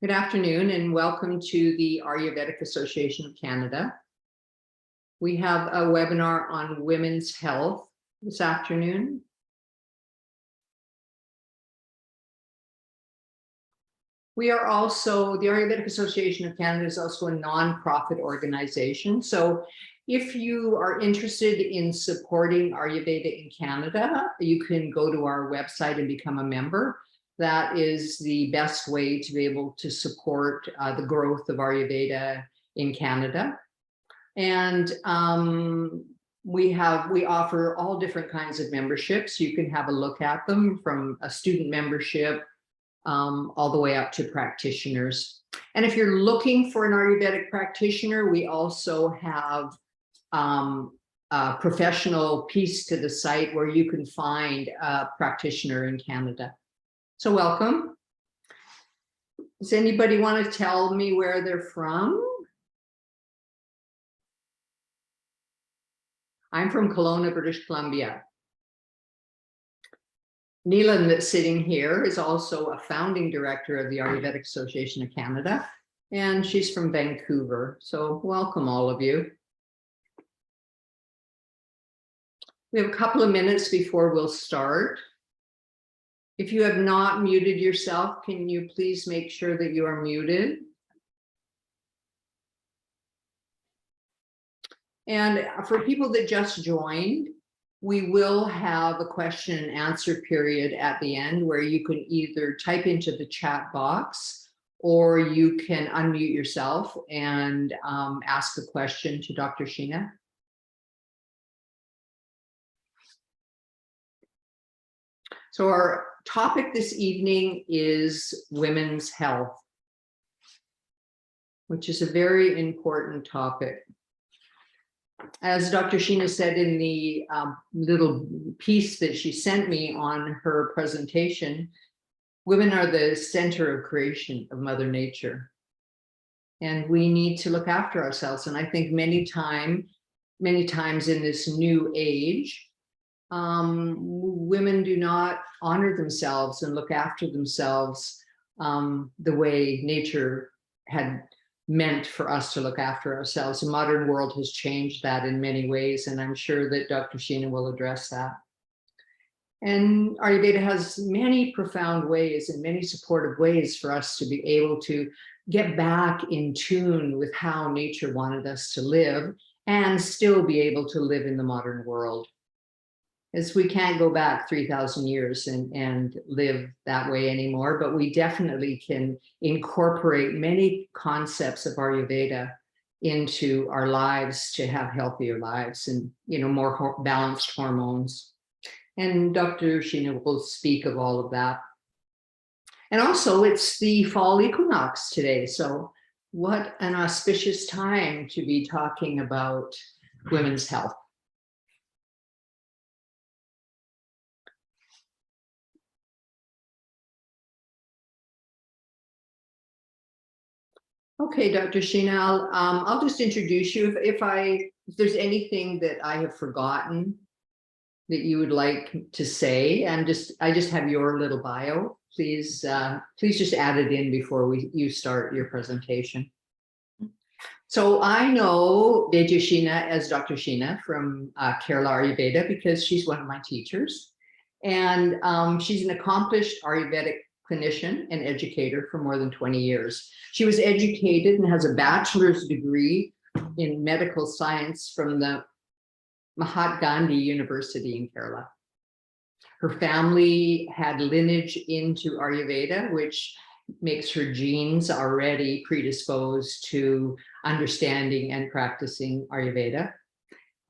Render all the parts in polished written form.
Good afternoon and welcome to the Ayurvedic Association of Canada. We have a webinar on women's health this afternoon. We are also, the Ayurvedic Association of Canada is also a non-profit organization. So if you are interested in supporting Ayurveda in Canada, you can go to our website and become a member. That is the best way to be able to support the growth of Ayurveda in Canada. And we offer all different kinds of memberships. You can have a look at them, from a student membership all the way up to practitioners. And if you're looking for an Ayurvedic practitioner, we also have a professional piece to the site where you can find a practitioner in Canada. So welcome. Does anybody want to tell me where they're from? I'm from Kelowna, British Columbia. Neelan, that's sitting here, is also a founding director of the Ayurvedic Association of Canada, and she's from Vancouver. So welcome, all of you. We have a couple of minutes before we'll start. If you have not muted yourself, can you please make sure that you are muted? And for people that just joined, we will have a question and answer period at the end where you can either type into the chat box or you can unmute yourself and ask a question to Dr. Sheena. So our topic this evening is women's health, which is a very important topic. As Dr. Sheena said in the little piece that she sent me on her presentation, women are the center of creation of Mother Nature. And we need to look after ourselves. And I think many times in this new age, women do not honor themselves and look after themselves the way nature had meant for us to look after ourselves. The modern world has changed that in many ways, and I'm sure that Dr. Sheena will address that. And Ayurveda has many profound ways and many supportive ways for us to be able to get back in tune with how nature wanted us to live and still be able to live in the modern world. As we can't go back 3,000 years and live that way anymore, but we definitely can incorporate many concepts of Ayurveda into our lives to have healthier lives and, more balanced hormones. And Dr. Sheena will speak of all of that. And also it's the fall equinox today. So what an auspicious time to be talking about women's health. Okay, Dr. Sheena, I'll just introduce you. If there's anything that I have forgotten that you would like to say, and I just have your little bio. Please just add it in before you start your presentation. So I know Sheena as Dr. Sheena from Kerala Ayurveda because she's one of my teachers, and she's an accomplished Ayurvedic clinician and educator for more than 20 years. She was educated and has a bachelor's degree in medical science from the Mahatma Gandhi University in Kerala. Her family had lineage into Ayurveda, which makes her genes already predisposed to understanding and practicing Ayurveda.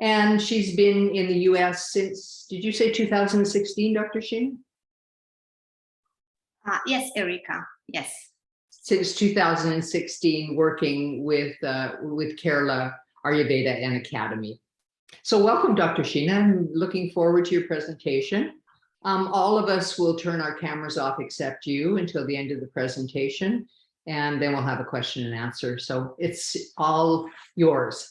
And she's been in the US since, did you say 2016, Dr. Sheena? Yes, Erica, yes. Since 2016, working with Kerala Ayurveda and Academy. So welcome, Dr. Sheena. I'm looking forward to your presentation. All of us will turn our cameras off except you until the end of the presentation, and then we'll have a question and answer. So it's all yours.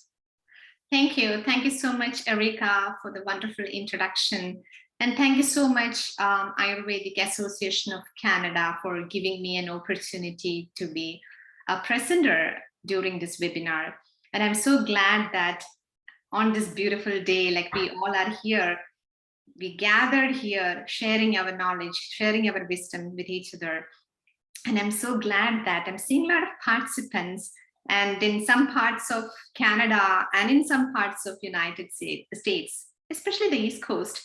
Thank you. Thank you so much, Erica, for the wonderful introduction. And thank you so much, Ayurvedic Association of Canada, for giving me an opportunity to be a presenter during this webinar. And I'm so glad that on this beautiful day, like we all are here, we gathered here, sharing our knowledge, sharing our wisdom with each other. And I'm so glad that I'm seeing a lot of participants, and in some parts of Canada and in some parts of United States, especially the East Coast,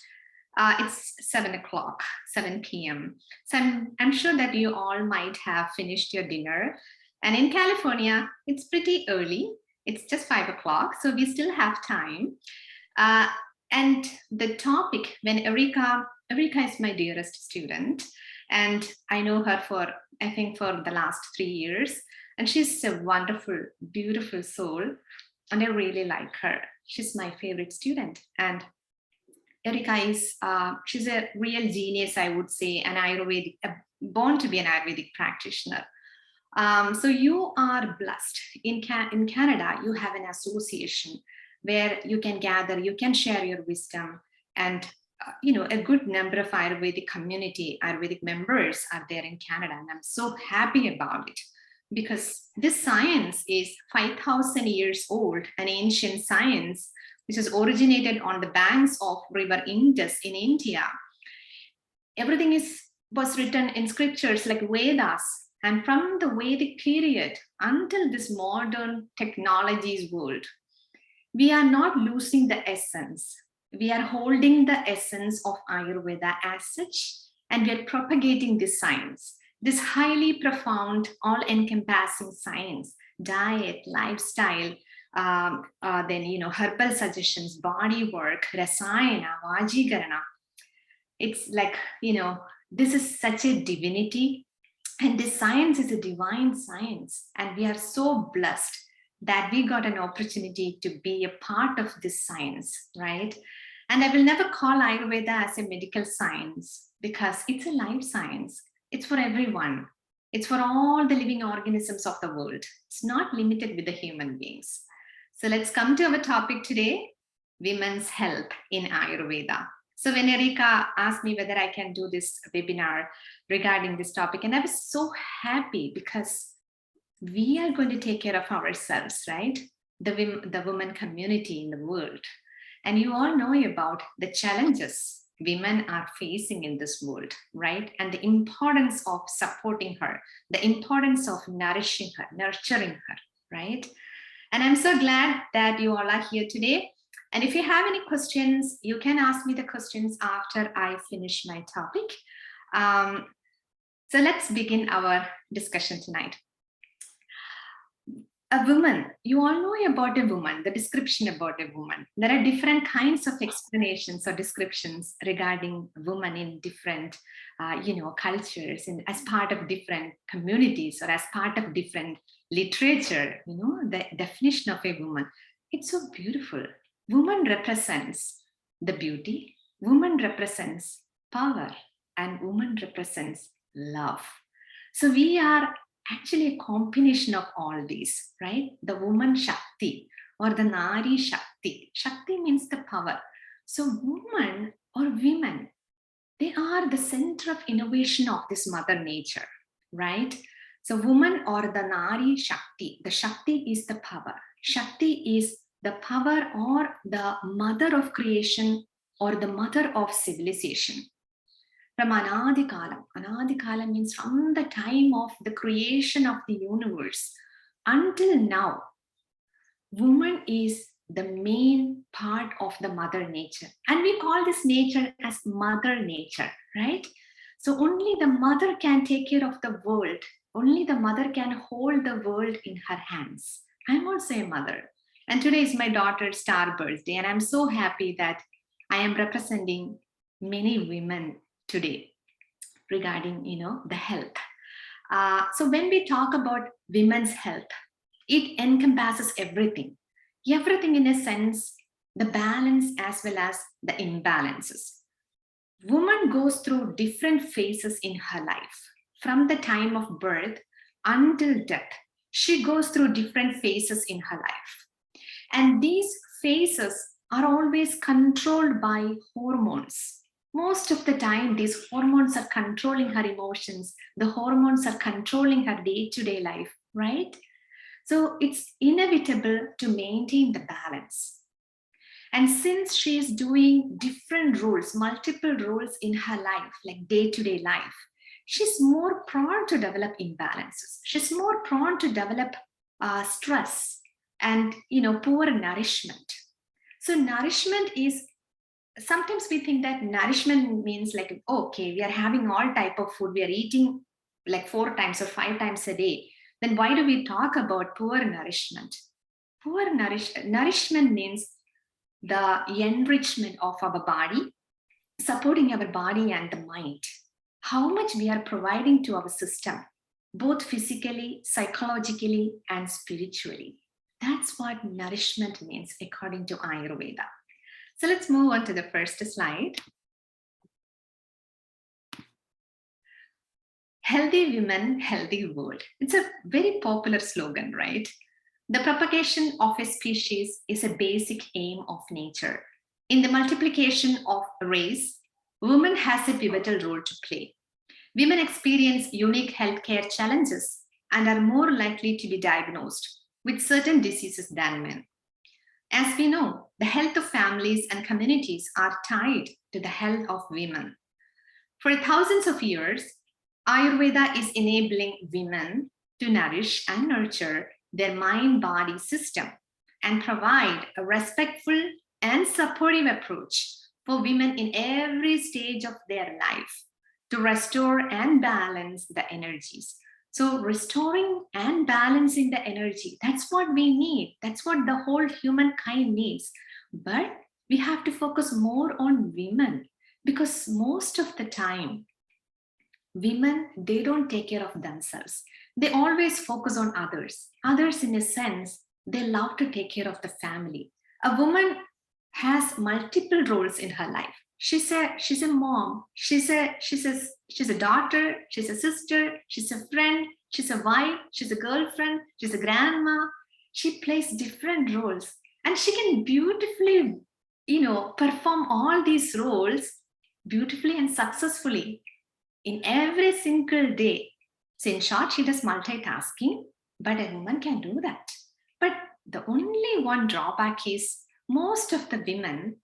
it's 7 o'clock, 7 p.m. So I'm sure that you all might have finished your dinner. And in California, it's pretty early. It's just 5 o'clock, so we still have time. And the topic, when Erica is my dearest student, and I know her for, I think, for the last 3 years. And she's a wonderful, beautiful soul. And I really like her. She's my favorite student. And Erica is, she's a real genius, I would say, an Ayurvedic, born to be an Ayurvedic practitioner. So you are blessed. In Canada, you have an association where you can gather, you can share your wisdom, and a good number of Ayurvedic community, Ayurvedic members are there in Canada. And I'm so happy about it, because this science is 5,000 years old, an ancient science, which is originated on the banks of River Indus in India. Everything was written in scriptures like Vedas. And from the Vedic period until this modern technologies world, we are not losing the essence. We are holding the essence of Ayurveda as such, and we are propagating this science, this highly profound, all-encompassing science, diet, lifestyle, then herbal suggestions, body work, rasayana, vajigarana. It's like, this is such a divinity, and this science is a divine science, and we are so blessed that we got an opportunity to be a part of this science, right? And I will never call Ayurveda as a medical science, because it's a life science. It's for everyone. It's for all the living organisms of the world. It's not limited with the human beings. So let's come to our topic today, women's health in Ayurveda. So when Erica asked me whether I can do this webinar regarding this topic, and I was so happy, because we are going to take care of ourselves, right? The women community in the world. And you all know about the challenges women are facing in this world, right? And the importance of supporting her, the importance of nourishing her, nurturing her, right? And I'm so glad that you all are here today. And if you have any questions, you can ask me the questions after I finish my topic. So let's begin our discussion tonight. A woman, you all know about a woman, the description about a woman. There are different kinds of explanations or descriptions regarding women in different, cultures, and as part of different communities, or as part of different literature. The definition of a woman. It's so beautiful. Woman represents the beauty. Woman represents power, and woman represents love. So we are actually a combination of all these, right? The woman Shakti, or the Nari Shakti. Shakti means the power. So woman or women, they are the center of innovation of this mother nature, right? So woman or the Nari Shakti, the Shakti is the power. Shakti is the power, or the mother of creation, or the mother of civilization. From Anadikalam. Anadikalam means from the time of the creation of the universe until now, woman is the main part of the mother nature. And we call this nature as mother nature, right? So only the mother can take care of the world. Only the mother can hold the world in her hands. I'm also a mother. And today is my daughter's star birthday. And I'm so happy that I am representing many women today regarding the health. So when we talk about women's health, it encompasses everything in a sense, the balance as well as the imbalances. Woman goes through different phases in her life. From the time of birth until death, she goes through different phases in her life. And these phases are always controlled by hormones. Most of the time, these hormones are controlling her emotions. The hormones are controlling her day-to-day life, right? So it's inevitable to maintain the balance. And since she is doing different roles, multiple roles in her life, like day-to-day life, she's more prone to develop imbalances. She's more prone to develop stress and poor nourishment. So nourishment is, sometimes we think that nourishment means like, okay, we are having all type of food, we are eating like 4 times or 5 times a day. Then why do we talk about poor nourishment? Nourishment means the enrichment of our body, supporting our body and the mind. How much we are providing to our system, both physically, psychologically, and spiritually. That's what nourishment means according to Ayurveda. So let's move on to the first slide. Healthy women, healthy world. It's a very popular slogan, right? The propagation of a species is a basic aim of nature. In the multiplication of a race, women has a pivotal role to play. Women experience unique healthcare challenges and are more likely to be diagnosed with certain diseases than men. As we know, the health of families and communities are tied to the health of women. For thousands of years, Ayurveda is enabling women to nourish and nurture their mind-body system and provide a respectful and supportive approach for women in every stage of their life to restore and balance the energies. So restoring and balancing the energy, that's what we need. That's what the whole humankind needs. But we have to focus more on women, because most of the time, women, they don't take care of themselves. They always focus on others. Others, in a sense, they love to take care of the family. A woman has multiple roles in her life. She's a mom, she's a daughter, she's a sister, she's a friend, she's a wife, she's a girlfriend, she's a grandma. She plays different roles, and she can beautifully, perform all these roles beautifully and successfully in every single day. So in short, she does multitasking, but a woman can do that. But the only one drawback is most of the women,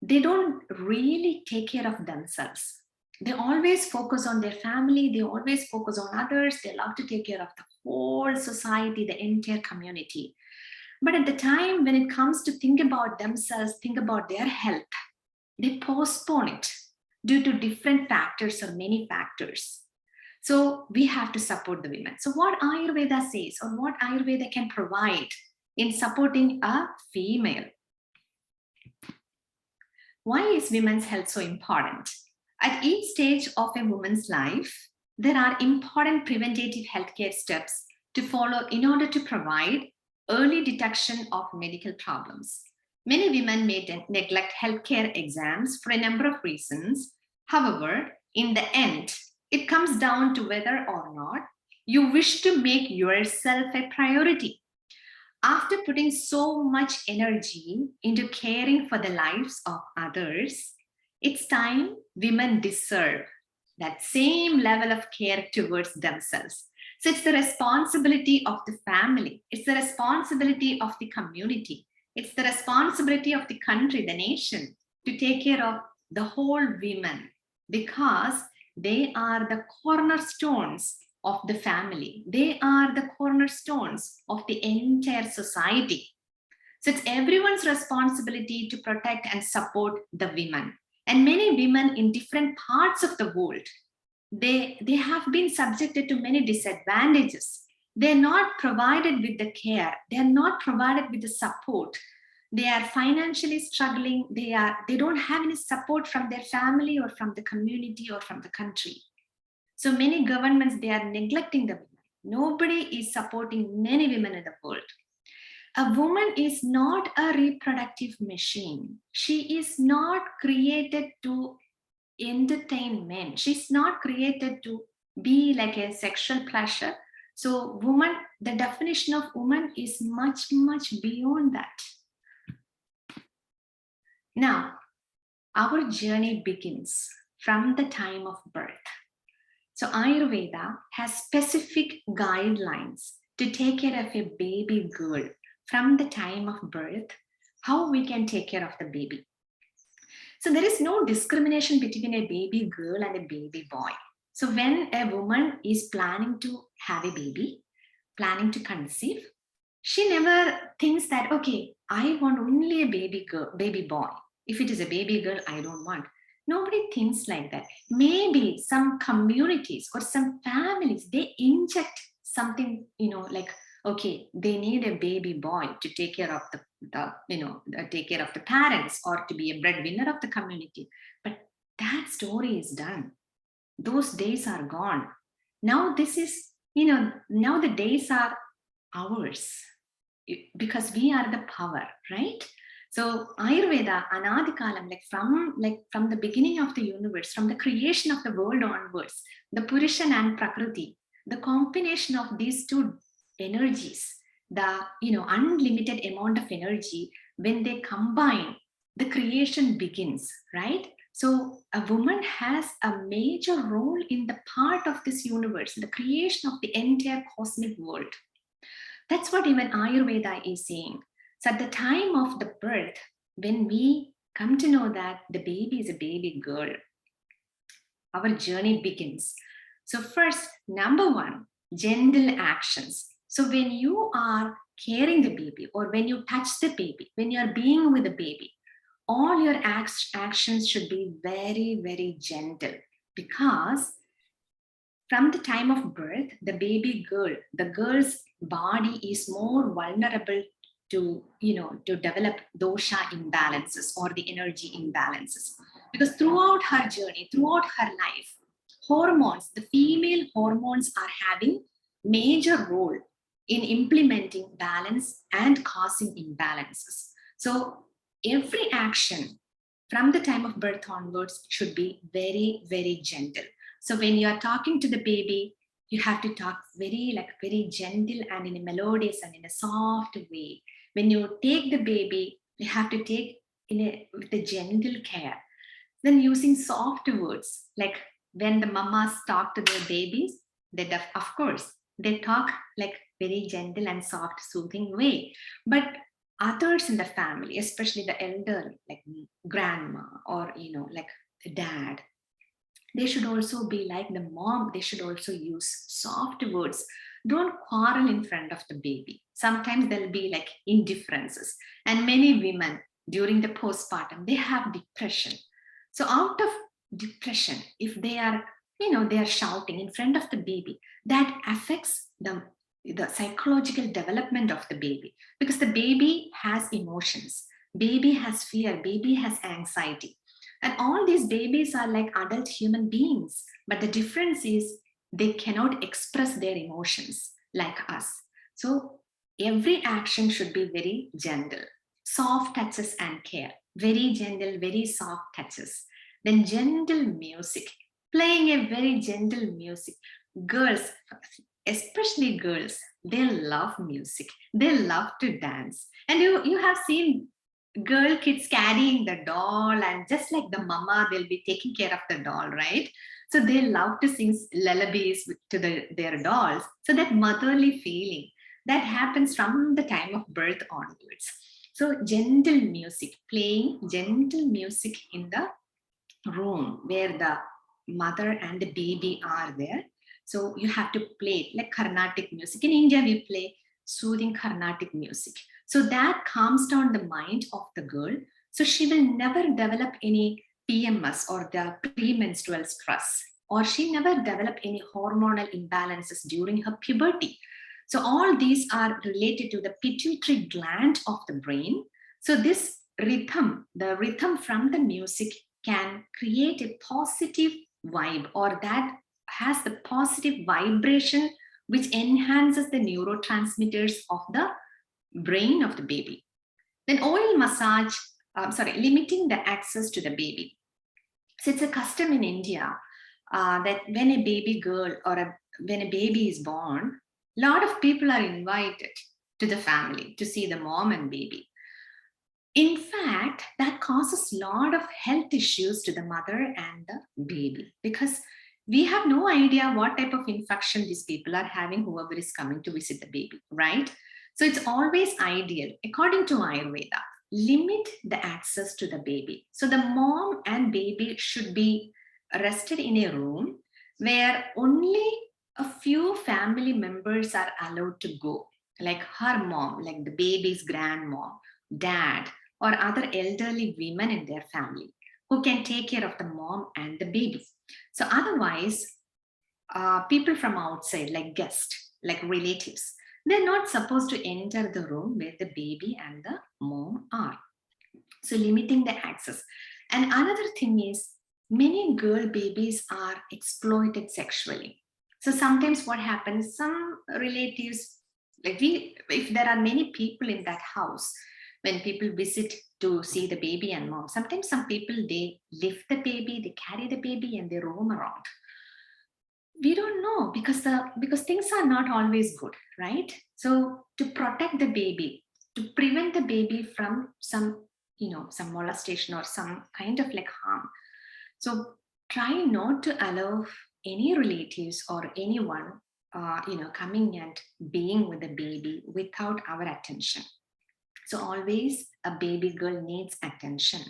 they don't really take care of themselves. They always focus on their family, they always focus on others, they love to take care of the whole society, the entire community. But at the time when it comes to think about themselves, think about their health, they postpone it due to different factors or many factors. So we have to support the women. So what Ayurveda says, or what Ayurveda can provide in supporting a female. Why is women's health so important? At each stage of a woman's life, there are important preventative healthcare steps to follow in order to provide early detection of medical problems. Many women may neglect healthcare exams for a number of reasons. However, in the end, it comes down to whether or not you wish to make yourself a priority. After putting so much energy into caring for the lives of others, it's time women deserve that same level of care towards themselves. So it's the responsibility of the family, it's the responsibility of the community, it's the responsibility of the country, the nation, to take care of the whole women, because they are the cornerstones of the family. They are the cornerstones of the entire society. So it's everyone's responsibility to protect and support the women. And many women in different parts of the world, they have been subjected to many disadvantages. They're not provided with the care. They're not provided with the support. They are financially struggling. They don't have any support from their family or from the community or from the country. So many governments, they are neglecting the women. Nobody is supporting many women in the world. A woman is not a reproductive machine. She is not created to entertain men. She's not created to be like a sexual pleasure. So woman, the definition of woman is much, much beyond that. Now, our journey begins from the time of birth. So Ayurveda has specific guidelines to take care of a baby girl from the time of birth, how we can take care of the baby. So there is no discrimination between a baby girl and a baby boy. So when a woman is planning to have a baby, planning to conceive, she never thinks that, okay, I want only a baby girl, baby boy. If it is a baby girl, I don't want. Nobody thinks like that. Maybe some communities or some families, they inject something, like, okay, they need a baby boy to take care of take care of the parents or to be a breadwinner of the community. But that story is done. Those days are gone. Now this is, now the days are ours because we are the power, right? So Ayurveda, Anadikalam, from the beginning of the universe, from the creation of the world onwards, the Purushan and Prakriti, the combination of these two energies, the unlimited amount of energy, when they combine, the creation begins, right? So a woman has a major role in the part of this universe, the creation of the entire cosmic world. That's what even Ayurveda is saying. So at the time of the birth, when we come to know that the baby is a baby girl, our journey begins. So first, number one, gentle actions. So when you are carrying the baby or when you touch the baby, when you are being with the baby, all your actions should be very, very gentle, because from the time of birth, the baby girl, the girl's body is more vulnerable to, to develop dosha imbalances or the energy imbalances. Because throughout her journey, throughout her life, hormones, the female hormones are having major role in implementing balance and causing imbalances. So every action from the time of birth onwards should be very, very gentle. So when you are talking to the baby, you have to talk very gentle and in a melodious and in a soft way. When you take the baby, you have to take with a gentle care. Then using soft words, like when the mamas talk to their babies, of course, they talk like very gentle and soft, soothing way. But others in the family, especially the elder, like grandma or, like the dad, they should also be like the mom. They should also use soft words. Don't quarrel in front of the baby. Sometimes there'll be like indifferences. And many women during the postpartum, they have depression. So out of depression, if they are, they are shouting in front of the baby, that affects the psychological development of the baby, because the baby has emotions, baby has fear, baby has anxiety. And all these babies are like adult human beings, but the difference is they cannot express their emotions like us. So every action should be very gentle, soft touches and care, very gentle, very soft touches. Then gentle music, playing a very gentle music. Girls, especially girls, they love music. They love to dance. And you have seen girl kids carrying the doll, and just like the mama, they'll be taking care of the doll, right? So they love to sing lullabies to their dolls. So that motherly feeling that happens from the time of birth onwards. So gentle music, playing gentle music in the room where the mother and the baby are there. So you have to play like Carnatic music. In India, we play soothing Carnatic music. So that calms down the mind of the girl. So she will never develop any PMS or the premenstrual stress, or she never develop any hormonal imbalances during her puberty. So all these are related to the pituitary gland of the brain. So this rhythm, the rhythm from the music can create a positive vibe, or that has the positive vibration which enhances the neurotransmitters of the brain of the baby. Then oil massage, limiting the access to the baby. So it's a custom in India that when a baby girl or when a baby is born, a lot of people are invited to the family to see the mom and baby. In fact, that causes a lot of health issues to the mother and the baby, because we have no idea what type of infection these people are having, whoever is coming to visit the baby, right? So it's always ideal, according to Ayurveda, limit the access to the baby. So the mom and baby should be rested in a room where only a few family members are allowed to go, like her mom, like the baby's grandmom, dad, or other elderly women in their family who can take care of the mom and the baby. So otherwise, people from outside, like guests, like relatives, they're not supposed to enter the room where the baby and the mom are. So limiting the access. And another thing is, many girl babies are exploited sexually. So sometimes what happens, some relatives, like if there are many people in that house, when people visit to see the baby and mom, sometimes some people, they lift the baby, they carry the baby and they roam around. We don't know, because things are not always good, right? So to protect the baby, to prevent the baby from some, some molestation or some kind of like harm, so try not to allow any relatives or anyone coming and being with the baby without our attention. So always a baby girl needs attention.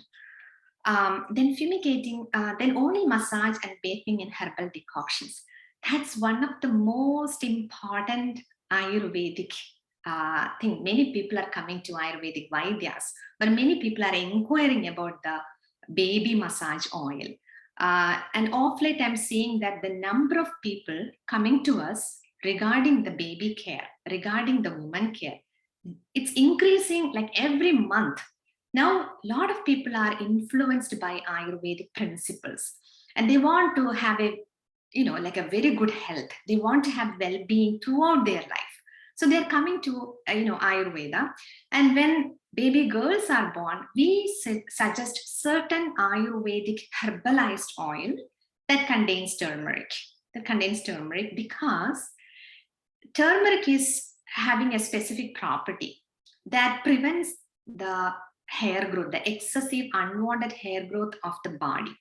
Then fumigating, then only massage and bathing in herbal decoctions. That's one of the most important Ayurvedic thing. Many people are coming to Ayurvedic Vaidyas, but many people are inquiring about the baby massage oil. And of late, I'm seeing that the number of people coming to us regarding the baby care, regarding the woman care, it's increasing like every month. Now, a lot of people are influenced by Ayurvedic principles, and they want to have a, like a very good health. They want to have well-being throughout their life. So they're coming to, Ayurveda. And when baby girls are born, we suggest certain Ayurvedic herbalized oil that contains turmeric. Because turmeric is having a specific property that prevents the hair growth, the excessive unwanted hair growth of the body.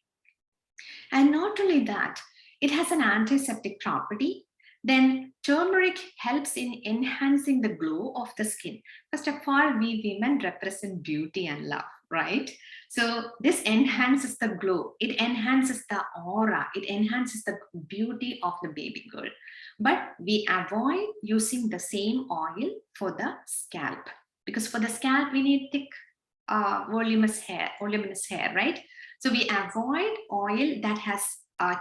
And not only that, it has an antiseptic property. Then turmeric helps in enhancing the glow of the skin. First of all, we women represent beauty and love, right? So this enhances the glow, it enhances the aura, it enhances the beauty of the baby girl. But we avoid using the same oil for the scalp, because for the scalp we need thick, voluminous hair, right? So we avoid oil that has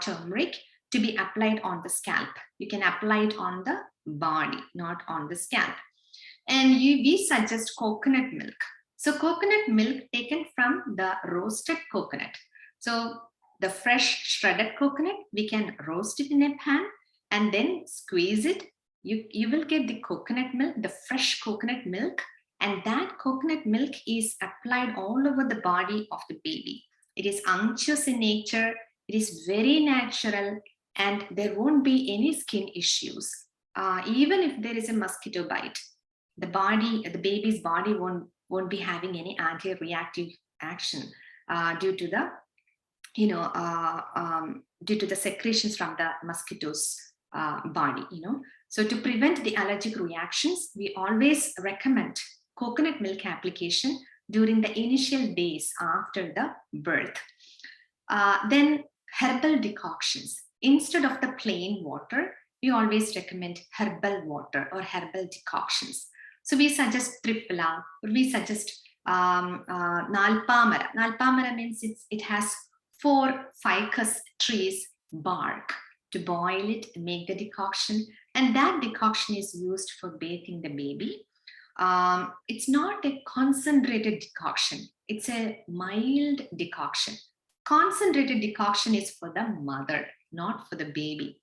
turmeric to be applied on the scalp. You can apply it on the body, not on the scalp. And we suggest coconut milk. So coconut milk taken from the roasted coconut. So the fresh shredded coconut, we can roast it in a pan and then squeeze it. You will get the coconut milk, the fresh coconut milk, and that coconut milk is applied all over the body of the baby. It is unctuous in nature, it is very natural, and there won't be any skin issues. Even if there is a mosquito bite, the baby's body won't be having any anti-reactive action due to the due to the secretions from the mosquito's body. So to prevent the allergic reactions, we always recommend coconut milk application during the initial days after the birth. Then herbal decoctions. Instead of the plain water, we always recommend herbal water or herbal decoctions. So we suggest triphala, or we suggest nalpamara. Nalpamara means it has 4 ficus trees bark to boil it and make the decoction. And that decoction is used for bathing the baby. It's not a concentrated decoction. It's a mild decoction. Concentrated decoction is for the mother, not for the baby.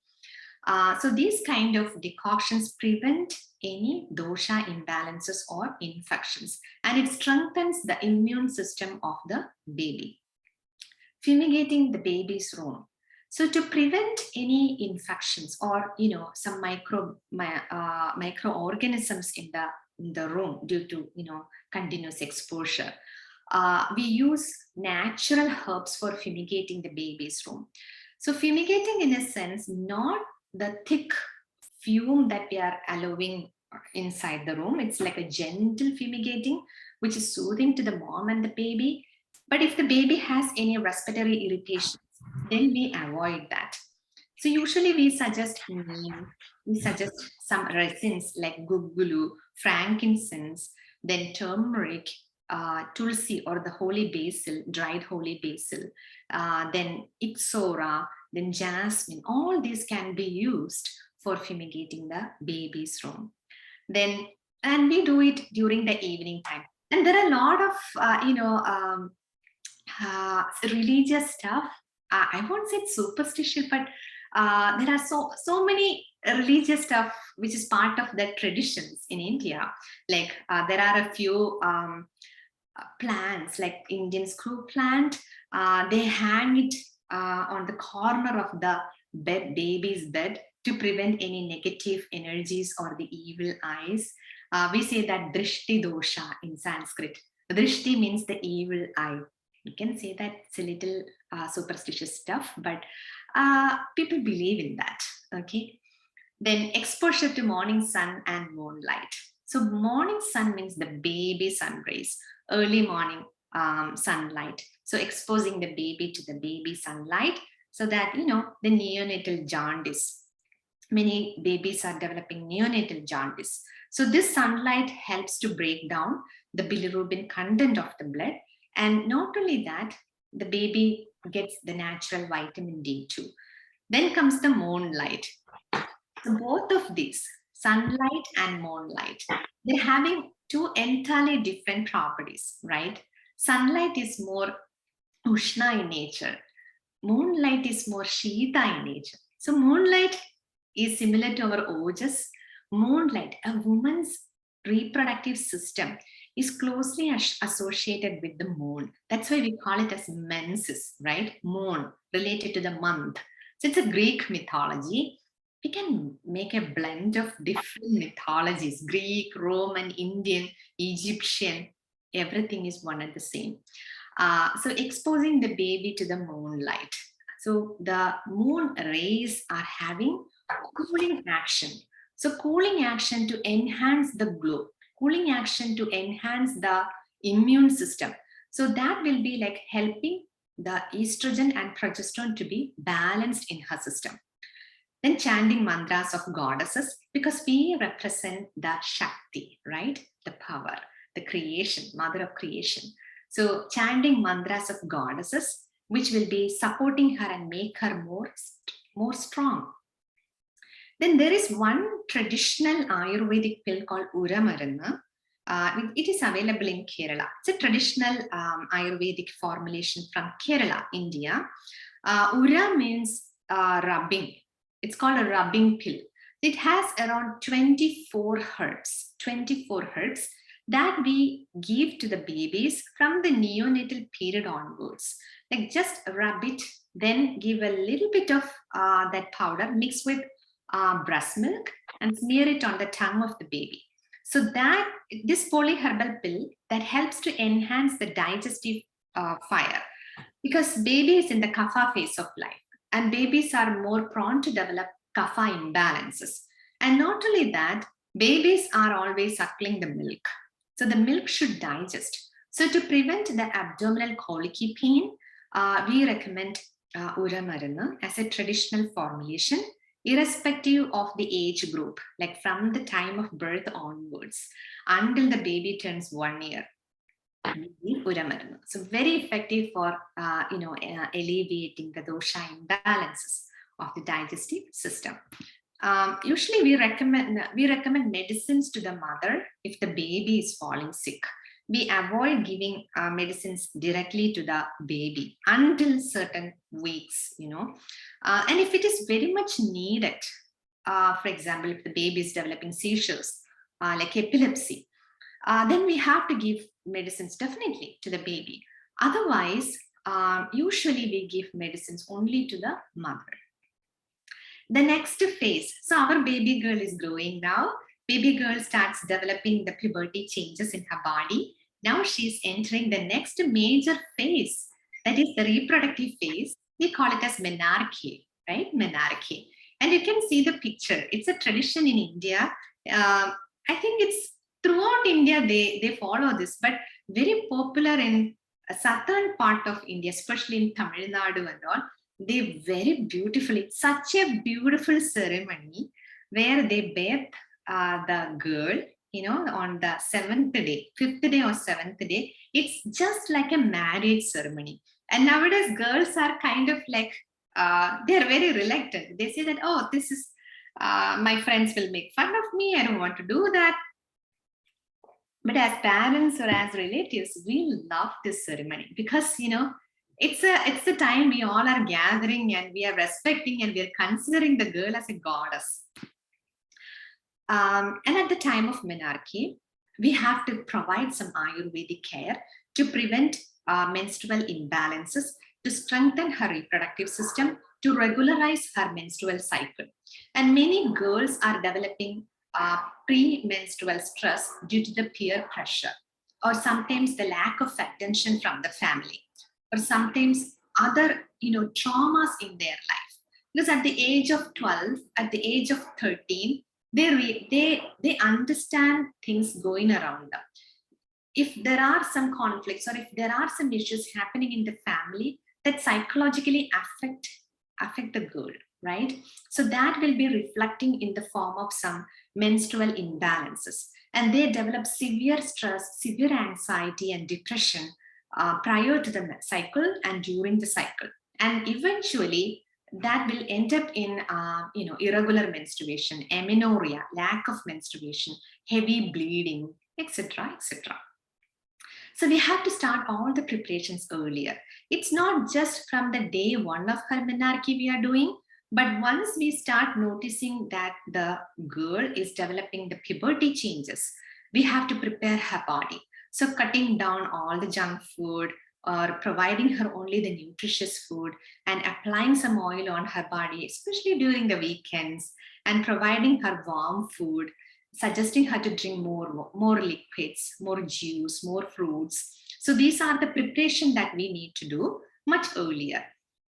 So these kind of decoctions prevent any dosha imbalances or infections, and it strengthens the immune system of the baby. Fumigating the baby's room. So to prevent any infections or some microorganisms in the room due to continuous exposure, we use natural herbs for fumigating the baby's room. So fumigating in a sense, not the thick fume that we are allowing inside the room. It's like a gentle fumigating, which is soothing to the mom and the baby. But if the baby has any respiratory irritations, then we avoid that. So usually we suggest neem, we suggest some resins like gugulu, frankincense, then turmeric, tulsi or the holy basil, dried holy basil, then ixora, then jasmine. All these can be used for fumigating the baby's room. Then, and we do it during the evening time. And there are a lot of, religious stuff. I won't say it's superstitious, but there are so many religious stuff which is part of the traditions in India. Like there are a few plants like Indian screw plant. They hang it on the corner of the bed, baby's bed, to prevent any negative energies or the evil eyes. We say that drishti dosha in Sanskrit. Drishti means the evil eye. You can say that it's a little superstitious stuff, but people believe in that. Okay. Then exposure to morning sun and moonlight. So morning sun means the baby sun rays, early morning sunlight. So exposing the baby to the baby sunlight so that, you know, the neonatal jaundice. Many babies are developing neonatal jaundice. So this sunlight helps to break down the bilirubin content of the blood. And not only that, the baby gets the natural vitamin D2. Then comes the moonlight. So both of these, sunlight and moonlight, they're having two entirely different properties, right? Sunlight is more Ushna in nature. Moonlight is more Shita in nature. So moonlight is similar to our Ojas. Moonlight, a woman's reproductive system, is closely associated with the moon. That's why we call it as menses, right? Moon, related to the month. So it's a Greek mythology. We can make a blend of different mythologies, Greek, Roman, Indian, Egyptian, everything is one and the same. So exposing the baby to the moonlight. So the moon rays are having cooling action. So cooling action to enhance the glow, cooling action to enhance the immune system. So that will be like helping the estrogen and progesterone to be balanced in her system. Then chanting mantras of goddesses, because we represent the Shakti, right? The power, the creation, mother of creation. So chanting mantras of goddesses, which will be supporting her and make her more strong. Then there is one traditional Ayurvedic pill called Uramarana. It is available in Kerala. It's a traditional Ayurvedic formulation from Kerala, India. Ura means rubbing. It's called a rubbing pill. It has around 24 herbs that we give to the babies from the neonatal period onwards. Like just rub it, then give a little bit of that powder mixed with breast milk and smear it on the tongue of the baby. So that this polyherbal pill that helps to enhance the digestive fire, because baby is in the kapha phase of life and babies are more prone to develop kapha imbalances. And not only that, babies are always suckling the milk. So the milk should digest. So to prevent the abdominal colicky pain, we recommend Uramarana as a traditional formulation, irrespective of the age group, like from the time of birth onwards until the baby turns 1 year. Uramarana. So very effective for alleviating the dosha imbalances of the digestive system. Usually we recommend medicines to the mother if the baby is falling sick. We avoid giving medicines directly to the baby until certain weeks, and if it is very much needed, for example, if the baby is developing seizures, like epilepsy, then we have to give medicines definitely to the baby. Otherwise, usually we give medicines only to the mother. The next phase. So our baby girl is growing now. Baby girl starts developing the puberty changes in her body. Now she's entering the next major phase, that is the reproductive phase. We call it as menarche, right? Menarche. And you can see the picture. It's a tradition in India. I think it's throughout India, they follow this, but very popular in a southern part of India, especially in Tamil Nadu and all. They very beautifully, such a beautiful ceremony where they bathe the girl, on the 7th day, 5th day or 7th day. It's just like a marriage ceremony. And nowadays, girls are kind of like, they're very reluctant. They say that, oh, this is, my friends will make fun of me. I don't want to do that. But as parents or as relatives, we love this ceremony because, it's the time we all are gathering and we are respecting and we are considering the girl as a goddess. And at the time of menarche, we have to provide some Ayurvedic care to prevent menstrual imbalances, to strengthen her reproductive system, to regularize her menstrual cycle. And many girls are developing pre-menstrual stress due to the peer pressure, or sometimes the lack of attention from the family, or sometimes other traumas in their life. Because at the age of 12, at the age of 13, they understand things going around them. If there are some conflicts or if there are some issues happening in the family that psychologically affect the girl, right? So that will be reflecting in the form of some menstrual imbalances. And they develop severe stress, severe anxiety, and depression prior to the cycle and during the cycle. And eventually, that will end up in irregular menstruation, amenorrhea, lack of menstruation, heavy bleeding, etc., etc. So we have to start all the preparations earlier. It's not just from the day one of her menarche we are doing, but once we start noticing that the girl is developing the puberty changes, we have to prepare her body. So cutting down all the junk food, or providing her only the nutritious food, and applying some oil on her body, especially during the weekends, and providing her warm food, suggesting her to drink more liquids, more juice, more fruits. So these are the preparation that we need to do much earlier.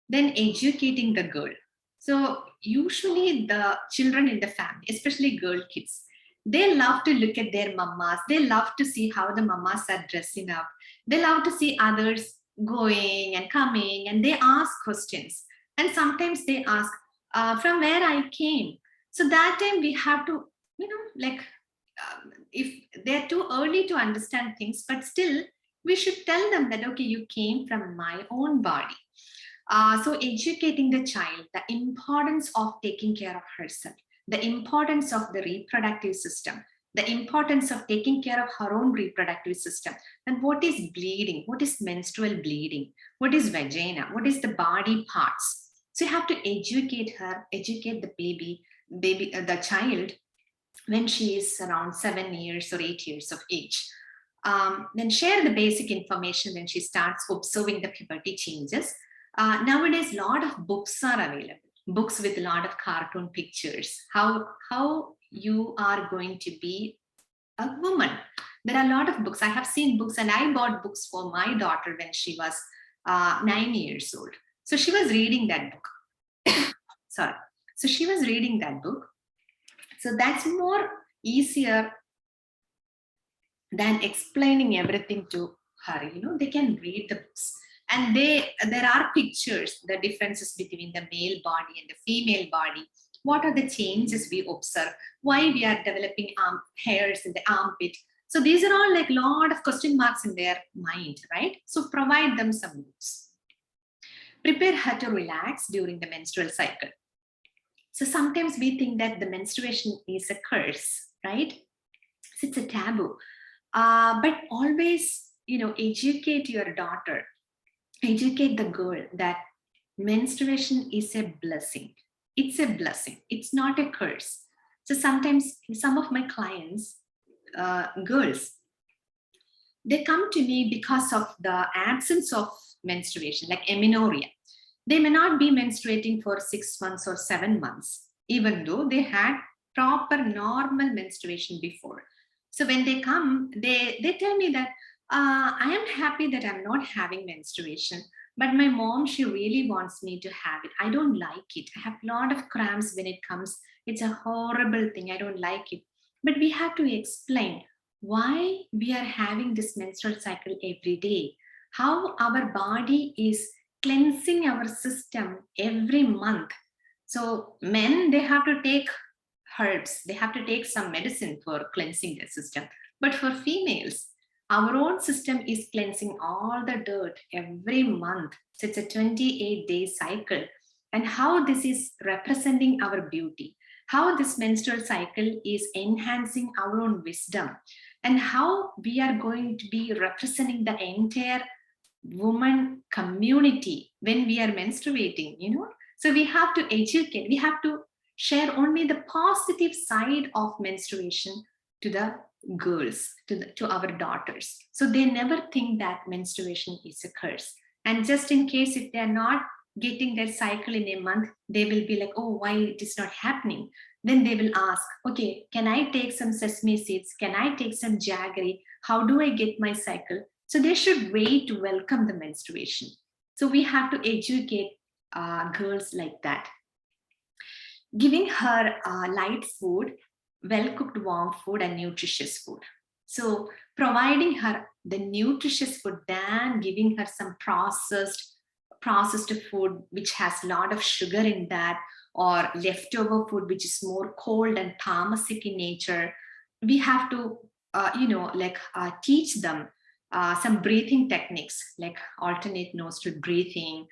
Then educating the girl. So usually the children in the family, especially girl kids, they love to look at their mamas. They love to see how the mamas are dressing up. They love to see others going and coming, and they ask questions. And sometimes they ask, from where I came. So that time we have to, if they're too early to understand things, but still we should tell them that, okay, you came from my own body. So educating the child, the importance of taking care of herself, the importance of the reproductive system, the importance of taking care of her own reproductive system, and what is bleeding, what is menstrual bleeding, what is vagina, what is the body parts. So you have to educate her, educate the the child when she is around 7 years or 8 years of age. Then share the basic information when she starts observing the puberty changes. Nowadays, a lot of books are available. Books with a lot of cartoon pictures, how you are going to be a woman. There are a lot of books. I have seen books, and I bought books for my daughter when she was 9 years old. So she was reading that book. Sorry. So she was reading that book. So that's more easier than explaining everything to her. They can read the books. And there are pictures, the differences between the male body and the female body. What are the changes we observe? Why we are developing hairs in the armpit? So these are all like a lot of question marks in their mind, right? So provide them some books. Prepare her to relax during the menstrual cycle. So sometimes we think that the menstruation is a curse, right? So it's a taboo. But always, educate your daughter. Educate the girl that menstruation is a blessing. It's a blessing. It's not a curse. So sometimes some of my clients, girls, they come to me because of the absence of menstruation, like amenorrhea. They may not be menstruating for 6 months or 7 months, even though they had proper normal menstruation before. So when they come, they tell me that, I am happy that I'm not having menstruation, but my mom, she really wants me to have it. I don't like it. I have a lot of cramps when it comes. It's a horrible thing. I don't like it. But we have to explain why we are having this menstrual cycle every day, how our body is cleansing our system every month. So men, they have to take herbs, they have to take some medicine for cleansing their system. But for females, our own system is cleansing all the dirt every month. So it's a 28-day cycle. And how this is representing our beauty, how this menstrual cycle is enhancing our own wisdom, and how we are going to be representing the entire woman community when we are menstruating, So we have to educate, we have to share only the positive side of menstruation to the girls, to our daughters. So they never think that menstruation is a curse. And just in case if they're not getting their cycle in a month, they will be like, oh, why it is not happening? Then they will ask, okay, can I take some sesame seeds? Can I take some jaggery? How do I get my cycle? So they should wait to welcome the menstruation. So we have to educate girls like that. Giving her light food, well-cooked warm food and nutritious food. So providing her the nutritious food than giving her some processed food which has a lot of sugar in that, or leftover food which is more cold and tamasic in nature. We have to teach them some breathing techniques like alternate nostril breathing,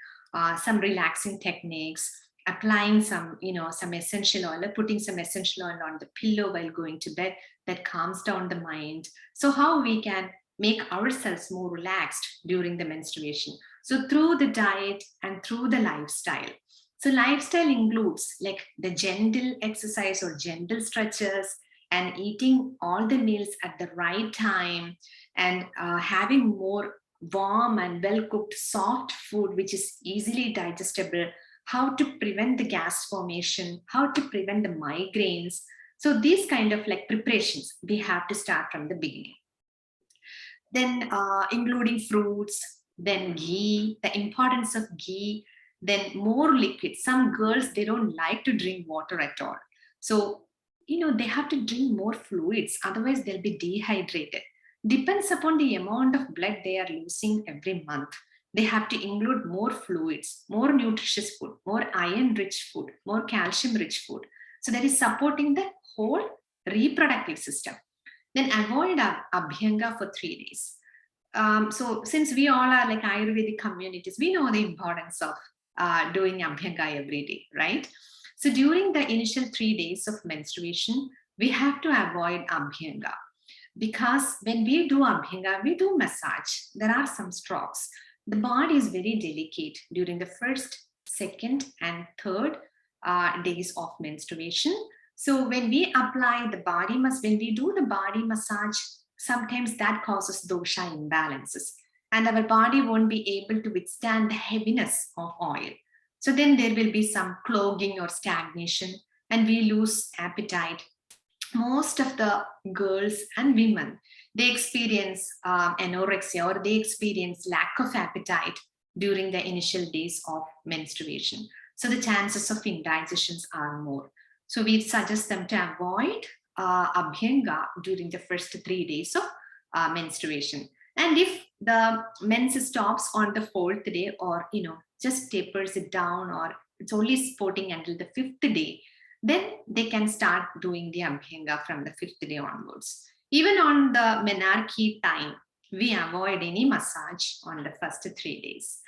some relaxing techniques, applying some essential oil, or putting some essential oil on the pillow while going to bed, that calms down the mind. So how we can make ourselves more relaxed during the menstruation? So through the diet and through the lifestyle. So lifestyle includes like the gentle exercise or gentle stretches, and eating all the meals at the right time, and having more warm and well cooked soft food which is easily digestible, how to prevent the gas formation, how to prevent the migraines. So these kind of like preparations we have to start from the beginning. Then including fruits, then ghee, the importance of ghee, then more liquid. Some girls, they don't like to drink water at all. So, they have to drink more fluids, otherwise they'll be dehydrated. Depends upon the amount of blood they are losing every month. They have to include more fluids, more nutritious food, more iron-rich food, more calcium-rich food. So that is supporting the whole reproductive system. Then avoid Abhyanga for 3 days. So since we all are like Ayurvedic communities, we know the importance of doing Abhyanga every day, right? So during the initial 3 days of menstruation, we have to avoid Abhyanga, because when we do Abhyanga, we do massage. There are some strokes. The body is very delicate during the first, second, and third days of menstruation. So when we apply the body when we do the body massage, sometimes that causes dosha imbalances, and our body won't be able to withstand the heaviness of oil. So then there will be some clogging or stagnation, and we lose appetite. Most of the girls and women, they experience anorexia, or they experience lack of appetite during the initial days of menstruation. So the chances of indigestions are more. So we suggest them to avoid Abhyanga during the first 3 days of menstruation. And if the mens stops on the 4th day, or just tapers it down, or it's only sporting until the 5th day, then they can start doing the Abhyanga from the 5th day onwards. Even on the menarche time, we avoid any massage on the first 3 days.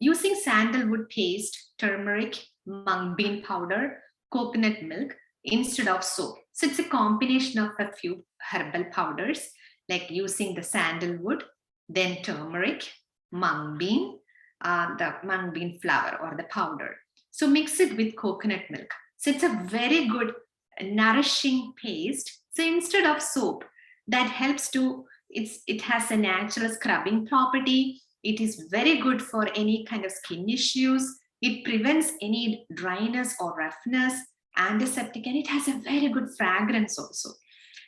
Using sandalwood paste, turmeric, mung bean powder, coconut milk instead of soap. So it's a combination of a few herbal powders, like using the sandalwood, then turmeric, mung bean, the mung bean flour or the powder. So mix it with coconut milk. So it's a very good nourishing paste. So instead of soap, that helps to, it has a natural scrubbing property. It is very good for any kind of skin issues. It prevents any dryness or roughness, antiseptic, and it has a very good fragrance also.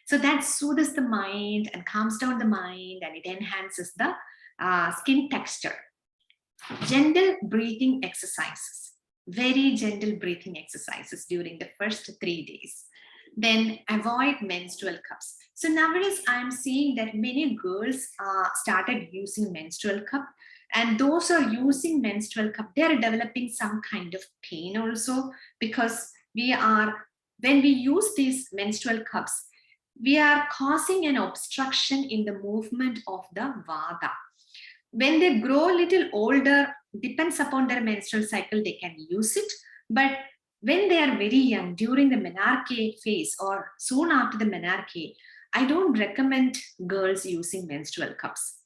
So that soothes the mind and calms down the mind, and it enhances the skin texture. Gentle breathing exercises, very gentle breathing exercises during the first 3 days. Then avoid menstrual cups. So nowadays I'm seeing that many girls started using menstrual cup, and those are using menstrual cup, they are developing some kind of pain also, because when we use these menstrual cups, we are causing an obstruction in the movement of the vata. When they grow a little older, depends upon their menstrual cycle, they can use it. But when they are very young, during the menarche phase or soon after the menarche, I don't recommend girls using menstrual cups.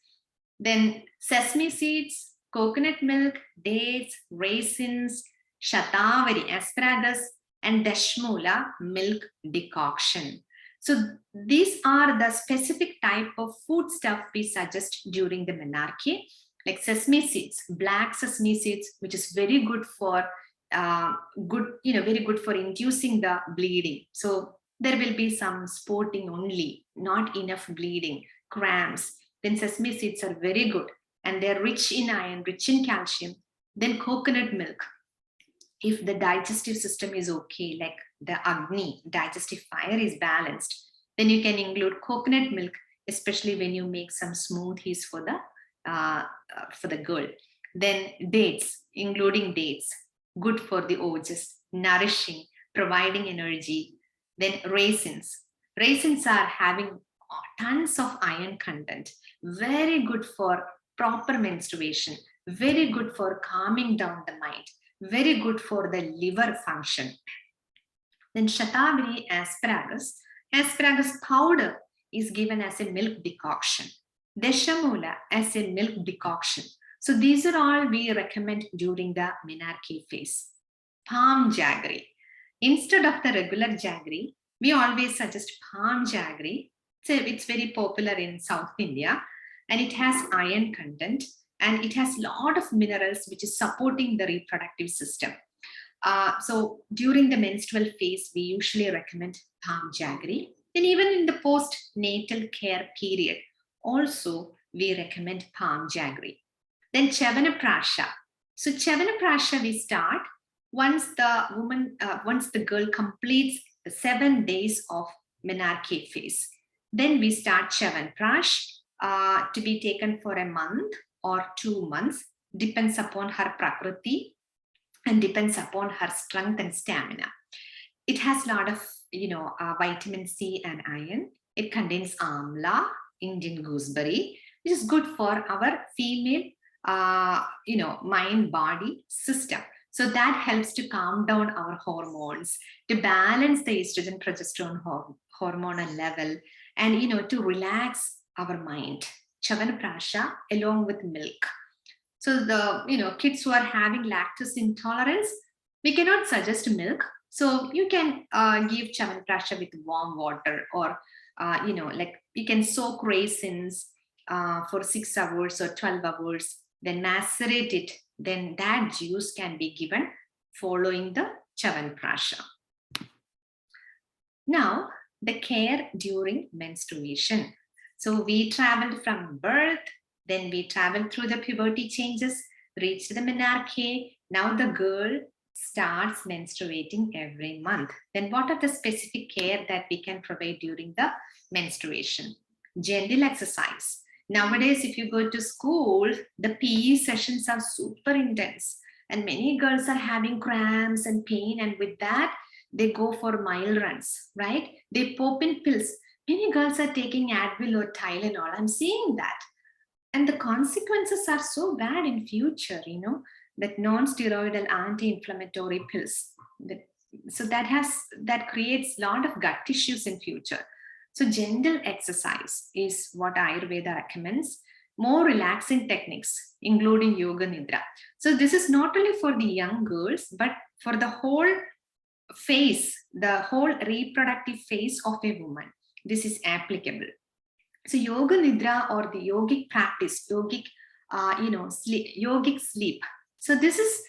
Then sesame seeds, coconut milk, dates, raisins, shatavari, asparagus, and dashmula milk decoction. So these are the specific type of food stuff we suggest during the menarche, like sesame seeds, black sesame seeds, which is very good for very good for inducing the bleeding. So there will be some spotting only, not enough bleeding, cramps. Then sesame seeds are very good, and they're rich in iron, rich in calcium. Then coconut milk. If the digestive system is okay, like the Agni, digestive fire is balanced, then you can include coconut milk, especially when you make some smoothies for the girl. Then dates, including dates, good for the ojas, nourishing, providing energy. Then raisins. Raisins are having tons of iron content, very good for proper menstruation, very good for calming down the mind, very good for the liver function. Then shatavari asparagus powder is given as a milk decoction. Deshamula as a milk decoction. So these are all we recommend during the menarche phase. Palm jaggery. Instead of the regular jaggery, we always suggest palm jaggery. So it's very popular in South India, and it has iron content, and it has a lot of minerals which is supporting the reproductive system. So during the menstrual phase, we usually recommend palm jaggery. And even in the postnatal care period, also we recommend palm jaggery. Then Chavanaprasha. So Chavanaprasha we start once the girl completes the 7 days of menarche phase. Then we start Chavanprash to be taken for a month or 2 months, depends upon her prakriti and depends upon her strength and stamina. It has a lot of vitamin C and iron. It contains amla, Indian gooseberry, which is good for our female mind body system. So that helps to calm down our hormones, to balance the estrogen progesterone hormonal level, and to relax our mind. Chavanaprasha along with milk. So the kids who are having lactose intolerance, we cannot suggest milk. So you can give Chyawanprash with warm water, or like you can soak raisins for 6 hours or 12 hours, then macerate it. Then that juice can be given following the Chyawanprash. Now, the care during menstruation. So we traveled from birth, then we traveled through the puberty changes, reached the menarche. Now the girl starts menstruating every month. Then what are the specific care that we can provide during the menstruation? Gentle exercise. Nowadays, if you go to school, the PE sessions are super intense, and many girls are having cramps and pain, and with that, they go for mile runs, right? They pop in pills. Many girls are taking Advil or Tylenol. I'm seeing that. And the consequences are so bad in future, that non-steroidal anti-inflammatory pills. So that creates a lot of gut issues in future. So gentle exercise is what Ayurveda recommends. More relaxing techniques, including yoga nidra. So this is not only for the young girls, but for the whole phase, the whole reproductive phase of a woman. This is applicable. So yoga nidra, or the yogic practice, yogic sleep. So this is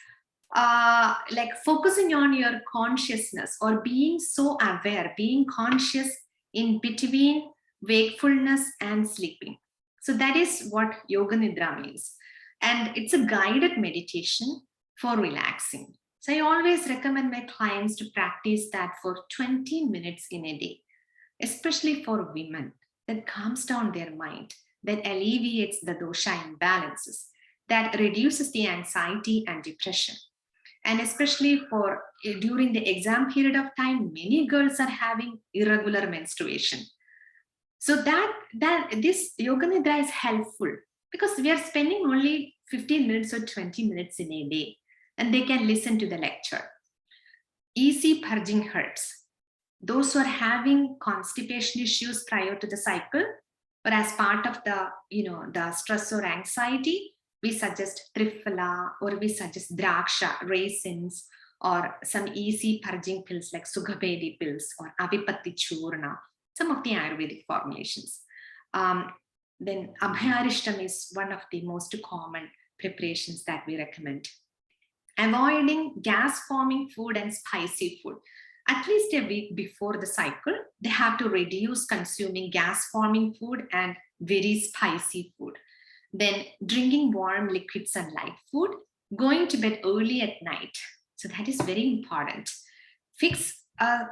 like focusing on your consciousness, or being so aware, being conscious in between wakefulness and sleeping. So that is what Yoga Nidra means. And it's a guided meditation for relaxing. So I always recommend my clients to practice that for 20 minutes in a day, especially for women. That calms down their mind, that alleviates the dosha imbalances, that reduces the anxiety and depression. And especially for during the exam period of time, many girls are having irregular menstruation. So that this Yoga Nidra is helpful because we are spending only 15 minutes or 20 minutes in a day, and they can listen to the lecture. Easy purging herbs. Those who are having constipation issues prior to the cycle, or as part of the the stress or anxiety, we suggest Triphala, or we suggest Draksha, raisins, or some easy purging pills like Sugabedi pills or Avipatti Churna, some of the Ayurvedic formulations. Then Abhyarishtam is one of the most common preparations that we recommend. Avoiding gas-forming food and spicy food. At least a week before the cycle, they have to reduce consuming gas-forming food and very spicy food. Then drinking warm liquids and light food, going to bed early at night. So that is very important. Fix a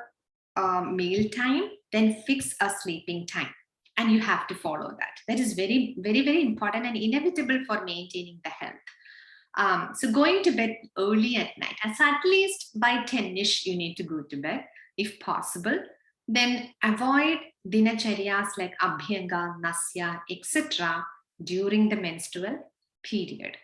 meal time, then fix a sleeping time. And you have to follow that. That is very, very, very important and inevitable for maintaining the health. So going to bed early at night, as at least by 10ish, you need to go to bed if possible. Then avoid dinacharyas like abhyanga, nasya, etc. during the menstrual period.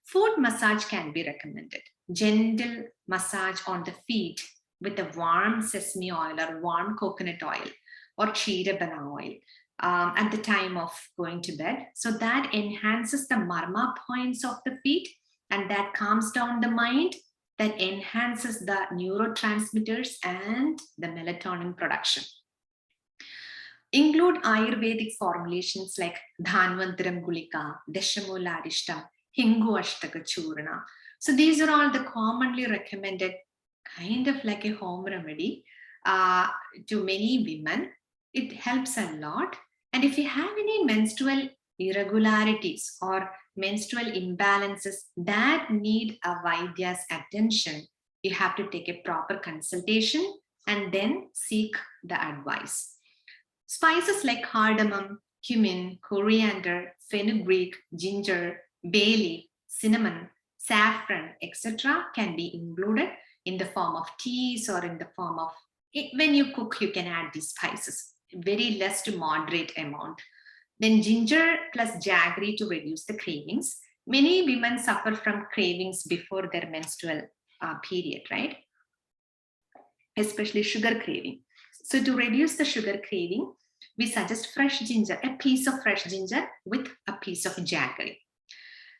Foot massage can be recommended. Gentle massage on the feet with a warm sesame oil or warm coconut oil or ksheerabana oil at the time of going to bed. So that enhances the marma points of the feet, and that calms down the mind, that enhances the neurotransmitters and the melatonin production. Include Ayurvedic formulations like Dhanvantaram Gulika, Deshamula Arishtam, Hingu Ashtaka Churna. So these are all the commonly recommended, kind of like a home remedy to many women. It helps a lot. And if you have any menstrual irregularities or menstrual imbalances that need a Vaidya's attention, you have to take a proper consultation and then seek the advice. Spices like cardamom, cumin, coriander, fenugreek, ginger, bay leaf, cinnamon, saffron, etc. can be included in the form of teas or in the form of, when you cook, you can add these spices, very less to moderate amount. Then ginger plus jaggery to reduce the cravings. Many women suffer from cravings before their menstrual period, right? Especially sugar craving. So to reduce the sugar craving, we suggest fresh ginger, a piece of fresh ginger with a piece of jaggery.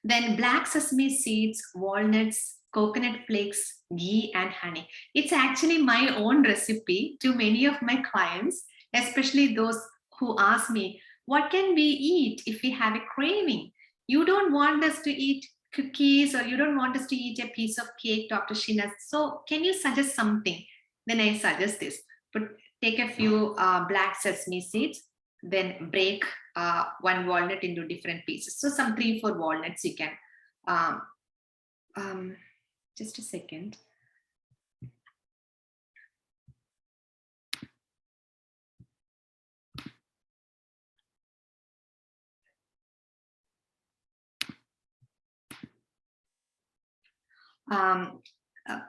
Then black sesame seeds, walnuts, coconut flakes, ghee, and honey. It's actually my own recipe to many of my clients, especially those who ask me, what can we eat if we have a craving? You don't want us to eat cookies, or you don't want us to eat a piece of cake, Dr. Sheena. So can you suggest something? Then I suggest this. But take a few black sesame seeds, then break one walnut into different pieces. So some 3-4 walnuts you can. Just a second.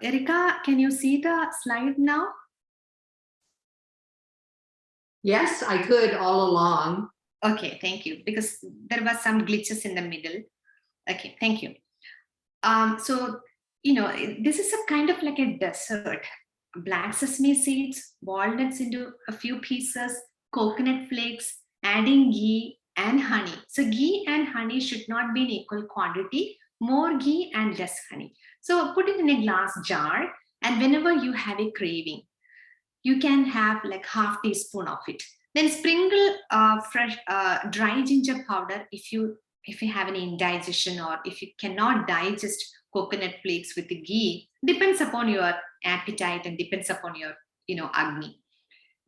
Erika, can you see the slide now? Yes, I could all along. Okay, thank you, because there was some glitches in the middle. Okay, thank you. So, this is a kind of like a dessert. Black sesame seeds, walnuts into a few pieces, coconut flakes, adding ghee and honey. So ghee and honey should not be in equal quantity, more ghee and less honey. So put it in a glass jar, and whenever you have a craving, you can have like half teaspoon of it. Then sprinkle fresh dry ginger powder if you have any indigestion, or if you cannot digest coconut flakes with the ghee. Depends upon your appetite and depends upon your Agni.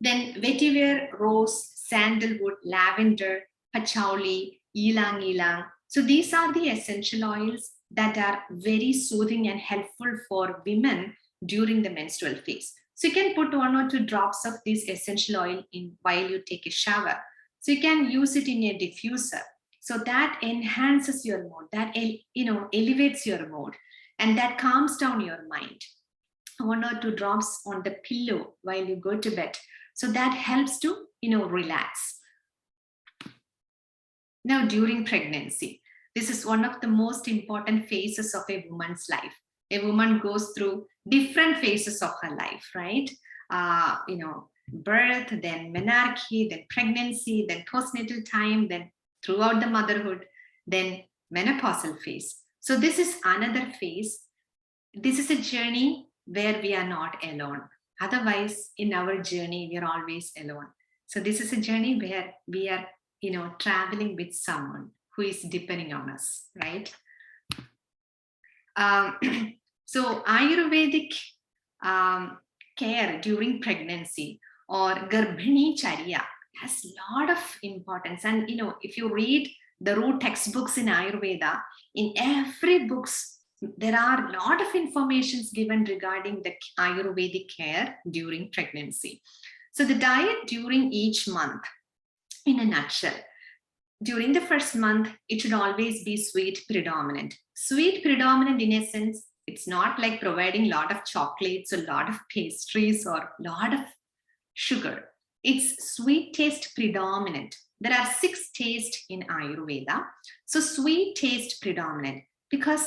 Then vetiver, rose, sandalwood, lavender, patchouli, ylang ylang. So these are the essential oils that are very soothing and helpful for women during the menstrual phase. So you can put 1 or 2 drops of this essential oil in while you take a shower. So you can use it in a diffuser. So that enhances your mood, that elevates your mood, and that calms down your mind. 1 or 2 drops on the pillow while you go to bed. So that helps to relax. Now, during pregnancy, this is one of the most important phases of a woman's life. A woman goes through different phases of her life, right? Birth, then menarche, then pregnancy, then postnatal time, then throughout the motherhood, then menopausal phase. So this is another phase. This is a journey where we are not alone. Otherwise, in our journey, we are always alone. So this is a journey where we are, traveling with someone who is depending on us, right? So Ayurvedic care during pregnancy or Garbhini Charya has a lot of importance. And, if you read the root textbooks in Ayurveda, in every books, there are a lot of informations given regarding the Ayurvedic care during pregnancy. So the diet during each month, in a nutshell, during the first month, it should always be sweet predominant. Sweet predominant in a sense, it's not like providing a lot of chocolates, a lot of pastries, or a lot of sugar. It's sweet taste predominant. There are 6 tastes in Ayurveda. So sweet taste predominant, because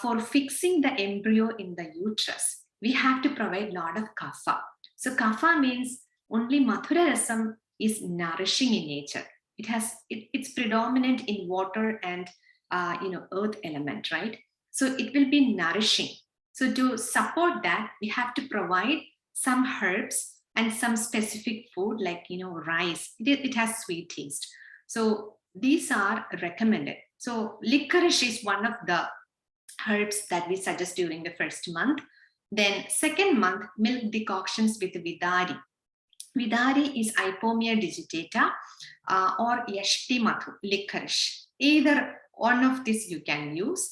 for fixing the embryo in the uterus, we have to provide a lot of kapha. So kapha means only Mathura Rasam is nourishing in nature. It's predominant in water and earth element, right? So it will be nourishing. So to support that, we have to provide some herbs and some specific food like rice. It has sweet taste. So these are recommended. So licorice is one of the herbs that we suggest during the first month. Then second month, milk decoctions with vidari. Vidari is Ipomia digitata or Yashti Mathu, licorice. Either one of these you can use.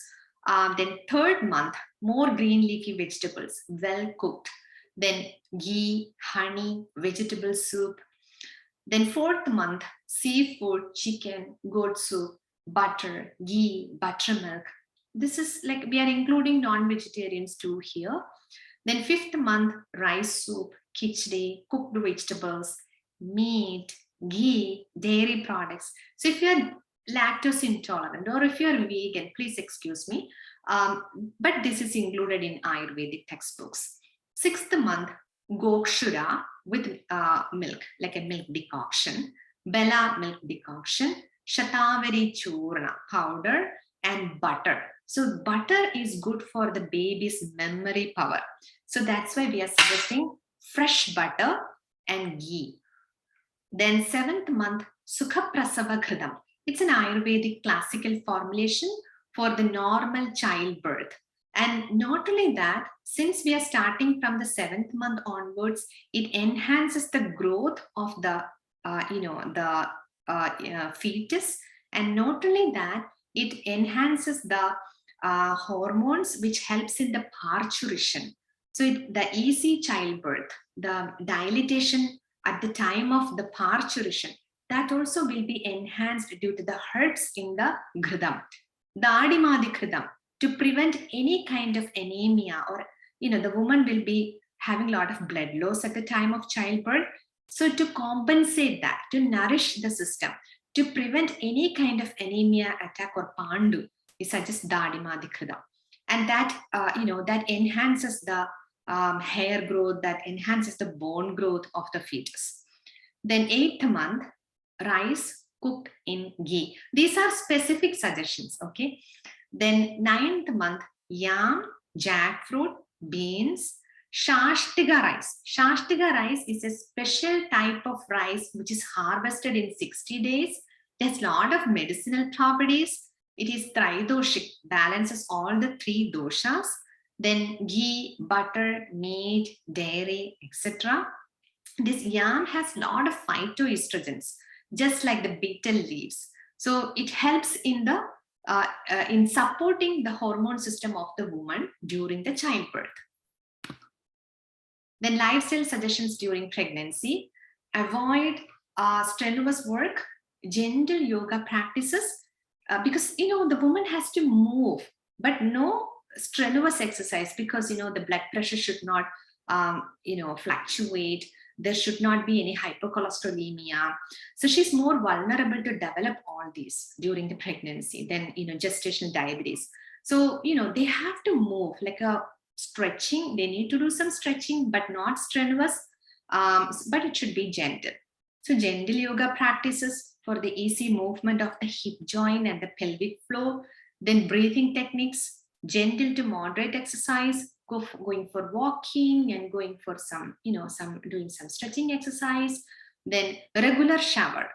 Then third month, more green leafy vegetables, well cooked. Then ghee, honey, vegetable soup. Then fourth month, seafood, chicken, goat soup, butter, ghee, buttermilk. This is like we are including non-vegetarians too here. Then fifth month, rice soup, khichdi, cooked vegetables, meat, ghee, dairy products. So if you're lactose intolerant or if you're vegan, please excuse me. But this is included in Ayurvedic textbooks. Sixth month, gokshura with milk, like a milk decoction, bela milk decoction, shatavari churna powder, and butter. So butter is good for the baby's memory power. So that's why we are suggesting fresh butter and ghee. Then seventh month, Sukha Prasava Ghridam. It's an Ayurvedic classical formulation for the normal childbirth. And not only that, since we are starting from the 7th month onwards, it enhances the growth of the fetus. And not only that, it enhances the hormones which helps in the parturition. So the easy childbirth, the dilatation at the time of the parturition, that also will be enhanced due to the herbs in the ghridam. The adimadi ghridam, to prevent any kind of anemia, or the woman will be having a lot of blood loss at the time of childbirth. So to compensate that, to nourish the system, to prevent any kind of anemia attack or pandu, we suggest the adimadi ghridam. And that that enhances the hair growth, that enhances the bone growth of the fetus. Then 8th month, rice cooked in ghee. These are specific suggestions, okay? Then 9th month, yam, jackfruit, beans, shashtiga rice. Shashtiga rice is a special type of rice which is harvested in 60 days. There's a lot of medicinal properties. It is tridoshik, balances all the 3 doshas. Then ghee, butter, meat, dairy, etc. This yam has a lot of phytoestrogens, just like the betel leaves. So it helps in supporting the hormone system of the woman during the childbirth. Then lifestyle suggestions during pregnancy: avoid strenuous work, gentle yoga practices, because the woman has to move, but no strenuous exercise, because the blood pressure should not fluctuate. There should not be any hypercholesterolemia. So she's more vulnerable to develop all these during the pregnancy than gestational diabetes. So they have to move, like a stretching. They need to do some stretching, but not strenuous, but it should be gentle. So gentle yoga practices for the easy movement of the hip joint and the pelvic floor. Then breathing techniques, gentle to moderate exercise, going for walking and going for some doing some stretching exercise. Then regular shower,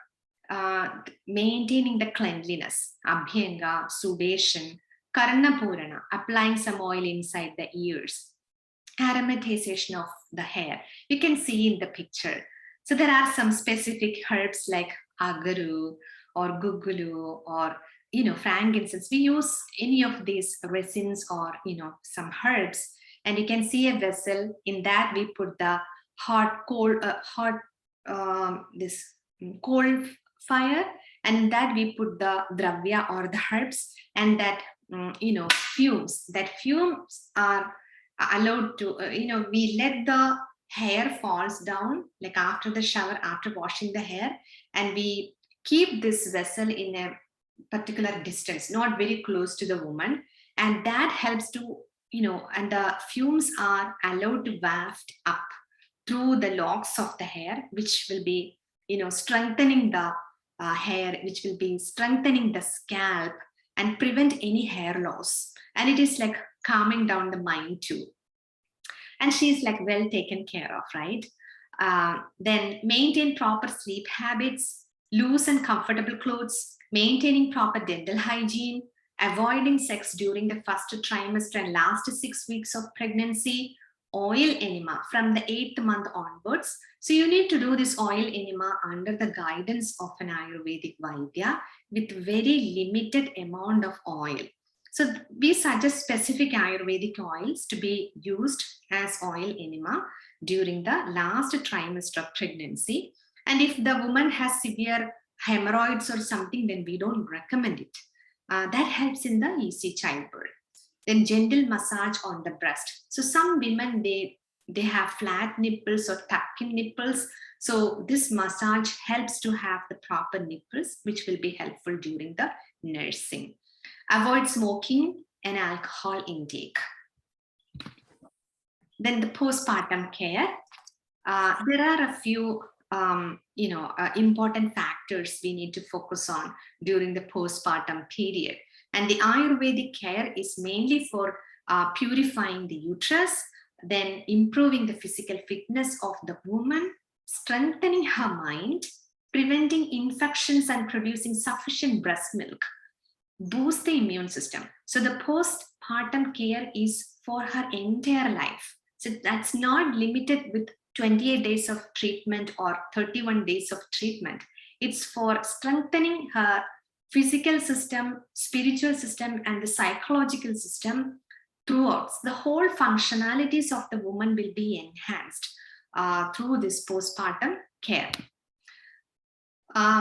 maintaining the cleanliness, abhyanga, sudation, karnapurana, applying some oil inside the ears, aromatization of the hair. You can see in the picture. So there are some specific herbs like agaru or gugulu or frankincense. We use any of these resins or some herbs, and you can see a vessel. In that we put the coal fire, and in that we put the dravya or the herbs, and that fumes. That fumes are allowed to we let the hair falls down, like after the shower, after washing the hair, and we keep this vessel in a particular distance, not very close to the woman, and that helps to and the fumes are allowed to waft up through the locks of the hair, which will be strengthening the hair, which will be strengthening the scalp and prevent any hair loss. And it is like calming down the mind too. And she's like well taken care of, right? Then maintain proper sleep habits, loose and comfortable clothes, maintaining proper dental hygiene, avoiding sex during the first trimester and last 6 weeks of pregnancy, oil enema from the 8th month onwards. So you need to do this oil enema under the guidance of an Ayurvedic Vaidya with very limited amount of oil. So we suggest specific Ayurvedic oils to be used as oil enema during the last trimester of pregnancy. And if the woman has severe hemorrhoids or something, then we don't recommend it. That helps in the easy childbirth. Then gentle massage on the breast. So some women, they have flat nipples or tuck-in nipples. So this massage helps to have the proper nipples, which will be helpful during the nursing. Avoid smoking and alcohol intake. Then the postpartum care. There are a few important factors we need to focus on during the postpartum period. And the Ayurvedic care is mainly for purifying the uterus, then improving the physical fitness of the woman, strengthening her mind, preventing infections and producing sufficient breast milk, boost the immune system. So the postpartum care is for her entire life. So that's not limited with 28 days of treatment or 31 days of treatment. It's for strengthening her physical system, spiritual system, and the psychological system throughout. The whole functionalities of the woman will be enhanced through this postpartum care.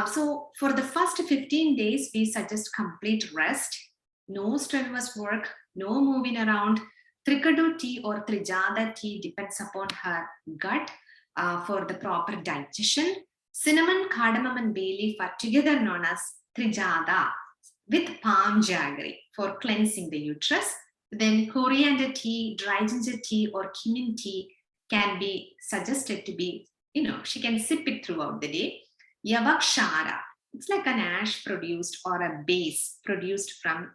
So for the first 15 days, we suggest complete rest, no strenuous work, no moving around. Trikadu tea or Trijada tea depends upon her gut for the proper digestion. Cinnamon, cardamom, and bay leaf are together known as Trijada with palm jaggery for cleansing the uterus. Then coriander tea, dry ginger tea, or cumin tea can be suggested to be, she can sip it throughout the day. Yavakshara, it's like an ash produced or a base produced from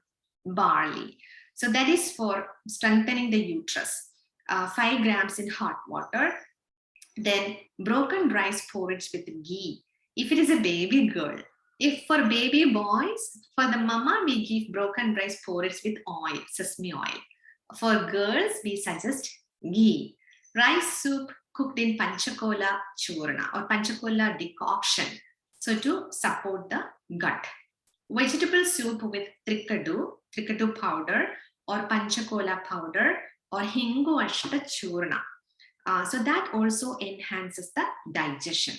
barley. So that is for strengthening the uterus. 5 grams in hot water. Then broken rice porridge with ghee. If it is a baby girl. If for baby boys, for the mama, we give broken rice porridge with oil, sesame oil. For girls, we suggest ghee. Rice soup, cooked in panchakola churna or panchakola decoction, so to support the gut. Vegetable soup with trikadu powder or panchakola powder or hingu ashta churna. So that also enhances the digestion.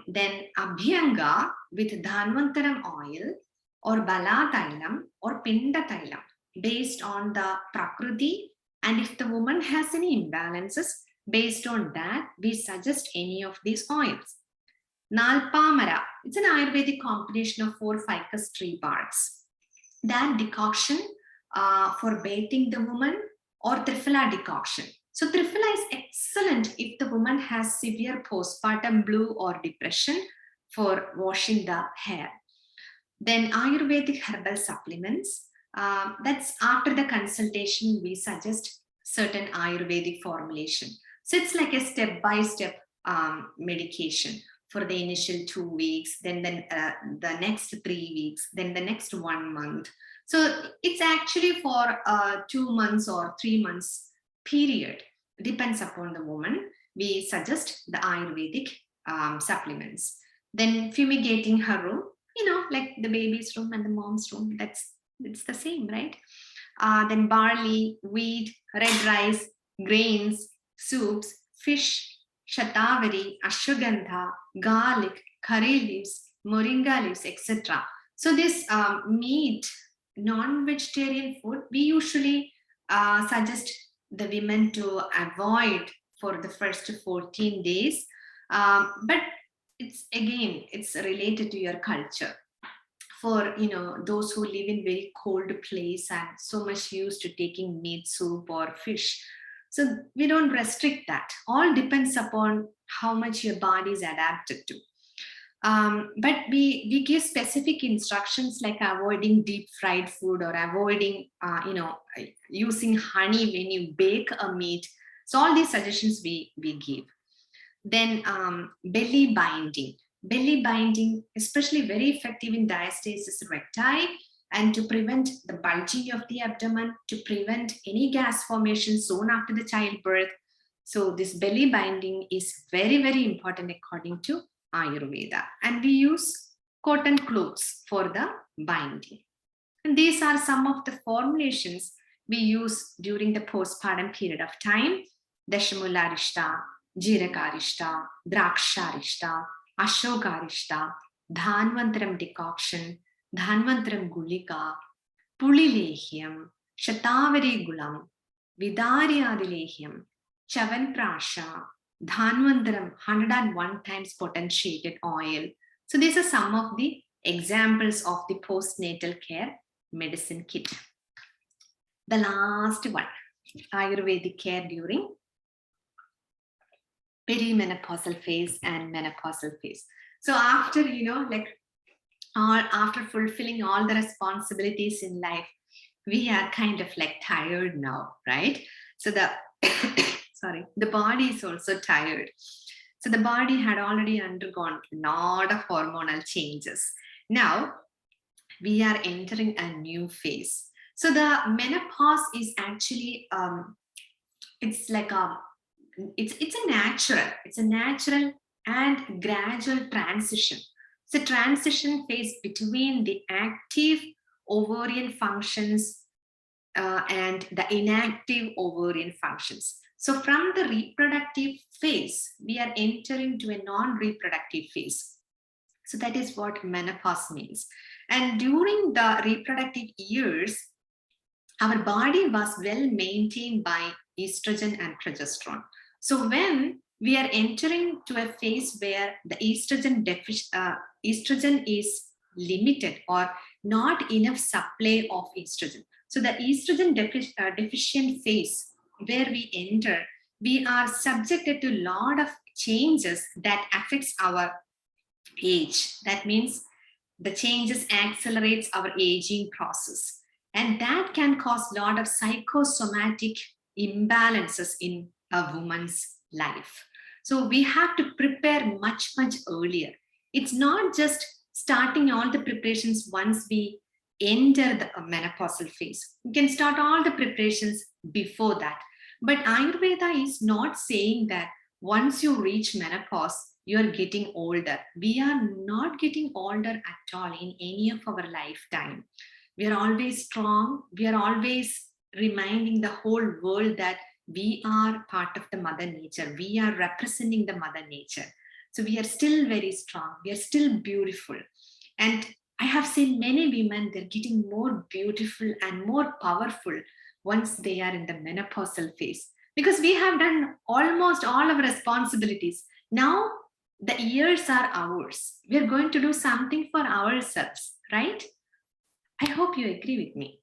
Then abhyanga with dhanvantaram oil or bala tailam or pinda tailam based on the prakriti, and if the woman has any imbalances, based on that we suggest any of these oils. Nalpamara, it's an Ayurvedic combination of 4 ficus tree barks. That decoction for bathing the woman, or Triphala decoction. So Triphala is excellent if the woman has severe postpartum blue or depression for washing the hair. Then Ayurvedic herbal supplements. That's after the consultation, we suggest certain Ayurvedic formulation. So it's like a step-by-step medication for the initial 2 weeks, then the next 3 weeks, then the next 1 month. So it's actually for 2 months or 3 months period. Depends upon the woman. We suggest the Ayurvedic supplements. Then fumigating her room, like the baby's room and the mom's room. It's the same, right? Then barley, wheat, red rice, grains, soups, fish, shatavari, ashwagandha, garlic, curry leaves, moringa leaves, etc. So this meat, non-vegetarian food, we usually suggest the women to avoid for the first 14 days. But it's related to your culture. For those who live in very cold place and so much used to taking meat soup or fish, so we don't restrict that. All depends upon how much your body is adapted to. But we give specific instructions like avoiding deep fried food or avoiding using honey when you bake a meat. So all these suggestions we give. Then belly binding, especially very effective in diastasis recti and to prevent the bulging of the abdomen, to prevent any gas formation soon after the childbirth. So this belly binding is very, very important according to Ayurveda. And we use cotton cloths for the binding. And these are some of the formulations we use during the postpartum period of time. Dashamularishta, Jirakarishta, Draksharishta, Ashokarishta, Dhanvantaram decoction, Dhanvantaram gulika, Pulilehyam, Shatavari gulam, Vidaryadilehyam, Chavanprasha, Dhanvantaram 101 times potentiated oil. So these are some of the examples of the postnatal care medicine kit. The last one, Ayurvedic care during perimenopausal phase and menopausal phase. So after, after fulfilling all the responsibilities in life, we are kind of like tired now, right? So the body is also tired. So the body had already undergone a lot of hormonal changes. Now we are entering a new phase. So the menopause is actually, it's a natural and gradual transition. It's a transition phase between the active ovarian functions and the inactive ovarian functions. So from the reproductive phase, we are entering to a non-reproductive phase. So that is what menopause means. And during the reproductive years, our body was well maintained by estrogen and progesterone. So when we are entering to a phase where the estrogen is limited or not enough supply of estrogen. So the estrogen deficient phase where we enter, we are subjected to a lot of changes that affects our age. That means the changes accelerates our aging process. And that can cause a lot of psychosomatic imbalances in a woman's life. So we have to prepare much, much earlier. It's not just starting all the preparations once we enter the menopausal phase. We can start all the preparations before that. But Ayurveda is not saying that once you reach menopause, you're getting older. We are not getting older at all in any of our lifetime. We are always strong. We are always reminding the whole world that we are part of the Mother Nature. We are representing the Mother Nature. So we are still very strong. We are still beautiful. And I have seen many women, they're getting more beautiful and more powerful once they are in the menopausal phase, because we have done almost all of our responsibilities. Now the years are ours. We're going to do something for ourselves, right? I hope you agree with me.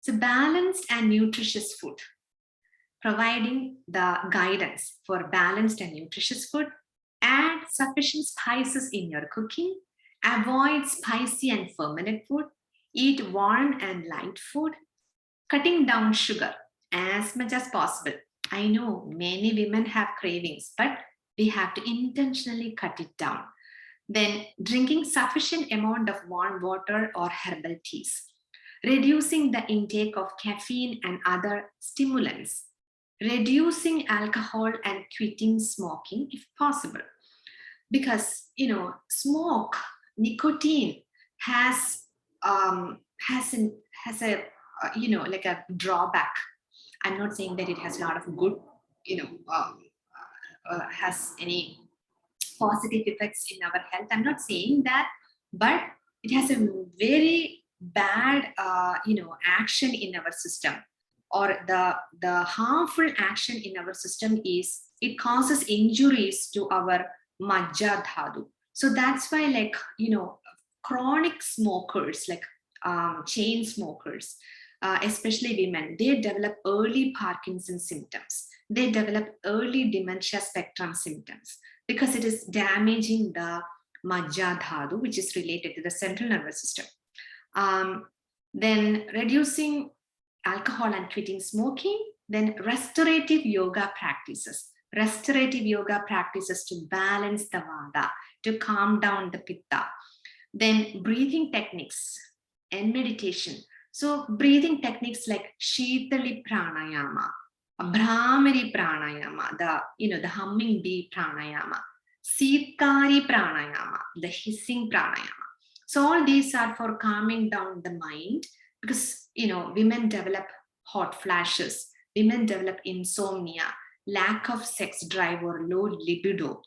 So balanced and nutritious food, providing the guidance for balanced and nutritious food. Add sufficient spices in your cooking. Avoid spicy and fermented food. Eat warm and light food. Cutting down sugar as much as possible. I know many women have cravings, but we have to intentionally cut it down. Then drinking sufficient amount of warm water or herbal teas. Reducing the intake of caffeine and other stimulants. Reducing alcohol and quitting smoking if possible. Because, smoke, nicotine has a like a drawback. I'm not saying that it has a lot of good, has any positive effects in our health. I'm not saying that, but it has a very bad, action in our system, or the harmful action in our system is it causes injuries to our majja dhatu. So that's why, chronic smokers, chain smokers, especially women, they develop early Parkinson's symptoms. They develop early dementia spectrum symptoms because it is damaging the majja dhatu, which is related to the central nervous system. Then reducing alcohol and quitting smoking. Then restorative yoga practices. Restorative yoga practices to balance the vata, to calm down the pitta. Then breathing techniques and meditation. So breathing techniques like Sheetali pranayama, Brahmari pranayama, the humming bee pranayama, Sitkari pranayama, the hissing pranayama. So all these are for calming down the mind, because women develop hot flashes, women develop insomnia, lack of sex drive or low libido,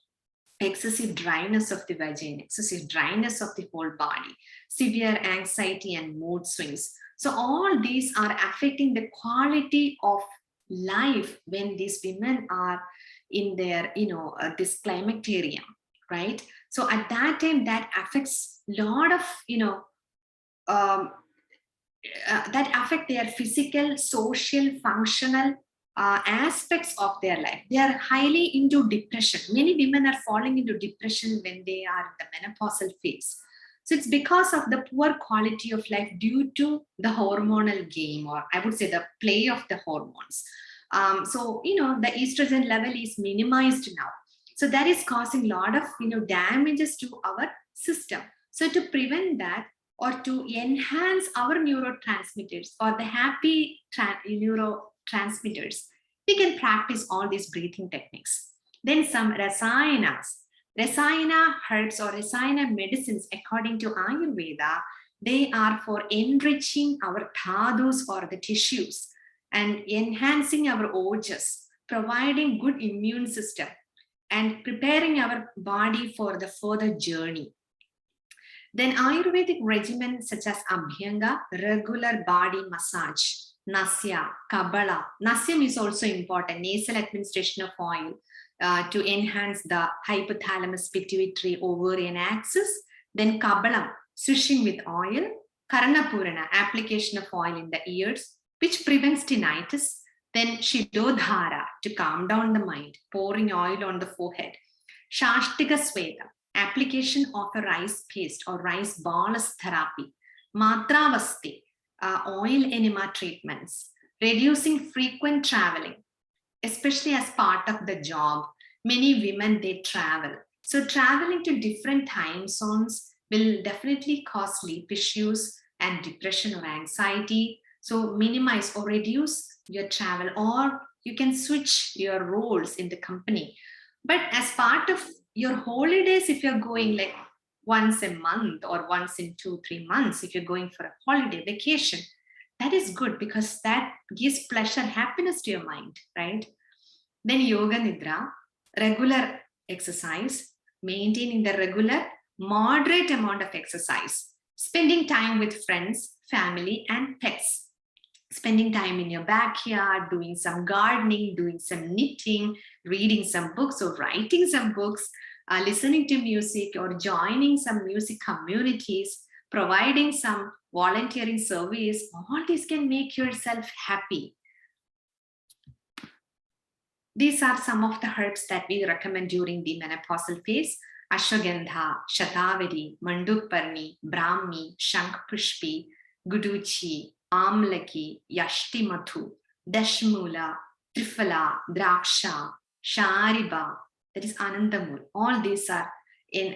excessive dryness of the vagina, excessive dryness of the whole body, severe anxiety and mood swings. So all these are affecting the quality of life when these women are in their, this climacterium, right? So at that time, that affects a lot of, that affect their physical, social, functional aspects of their life. They are highly into depression. Many women are falling into depression when they are in the menopausal phase. So it's because of the poor quality of life due to the hormonal game, or I would say the play of the hormones. So, the estrogen level is minimized now. So that is causing a lot of, damages to our system. So to prevent that, or to enhance our neurotransmitters or the happy neurotransmitters, we can practice all these breathing techniques. Then some rasayanas. Rasayana herbs or rasayana medicines, according to Ayurveda, they are for enriching our dhadus or the tissues and enhancing our ojas, providing good immune system and preparing our body for the further journey. Then Ayurvedic regimens such as Abhyanga, regular body massage, Nausea, Kabbalah. Nausea is also important, nasal administration of oil to enhance the hypothalamus pituitary ovarian axis. Then Kabbalah, swishing with oil. Karnapurana, application of oil in the ears, which prevents tinnitus. Then Shidodhara, to calm down the mind, pouring oil on the forehead. Shashtika Sweta, application of a rice paste or rice bolus therapy. Matravasti, oil enema treatments. Reducing frequent traveling, especially as part of the job. Many women, they travel. So traveling to different time zones will definitely cause sleep issues and depression or anxiety. So minimize or reduce your travel, or you can switch your roles in the company. But as part of your holidays, if you're going like once a month or once in 2-3 months, if you're going for a holiday vacation, that is good because that gives pleasure, happiness to your mind, right? Then yoga nidra, regular exercise, maintaining the regular, moderate amount of exercise, spending time with friends, family, and pets, spending time in your backyard, doing some gardening, doing some knitting, reading some books or writing some books, listening to music or joining some music communities, providing some volunteering service. All this can make yourself happy. These are some of the herbs that we recommend during the menopausal phase: ashwagandha, shatavari, mandukparni, brahmi, shankpushpi, guduchi, amlaki, yashtimathu, dashmula, triphala, draksha, shariba, that is anandamul. All these are in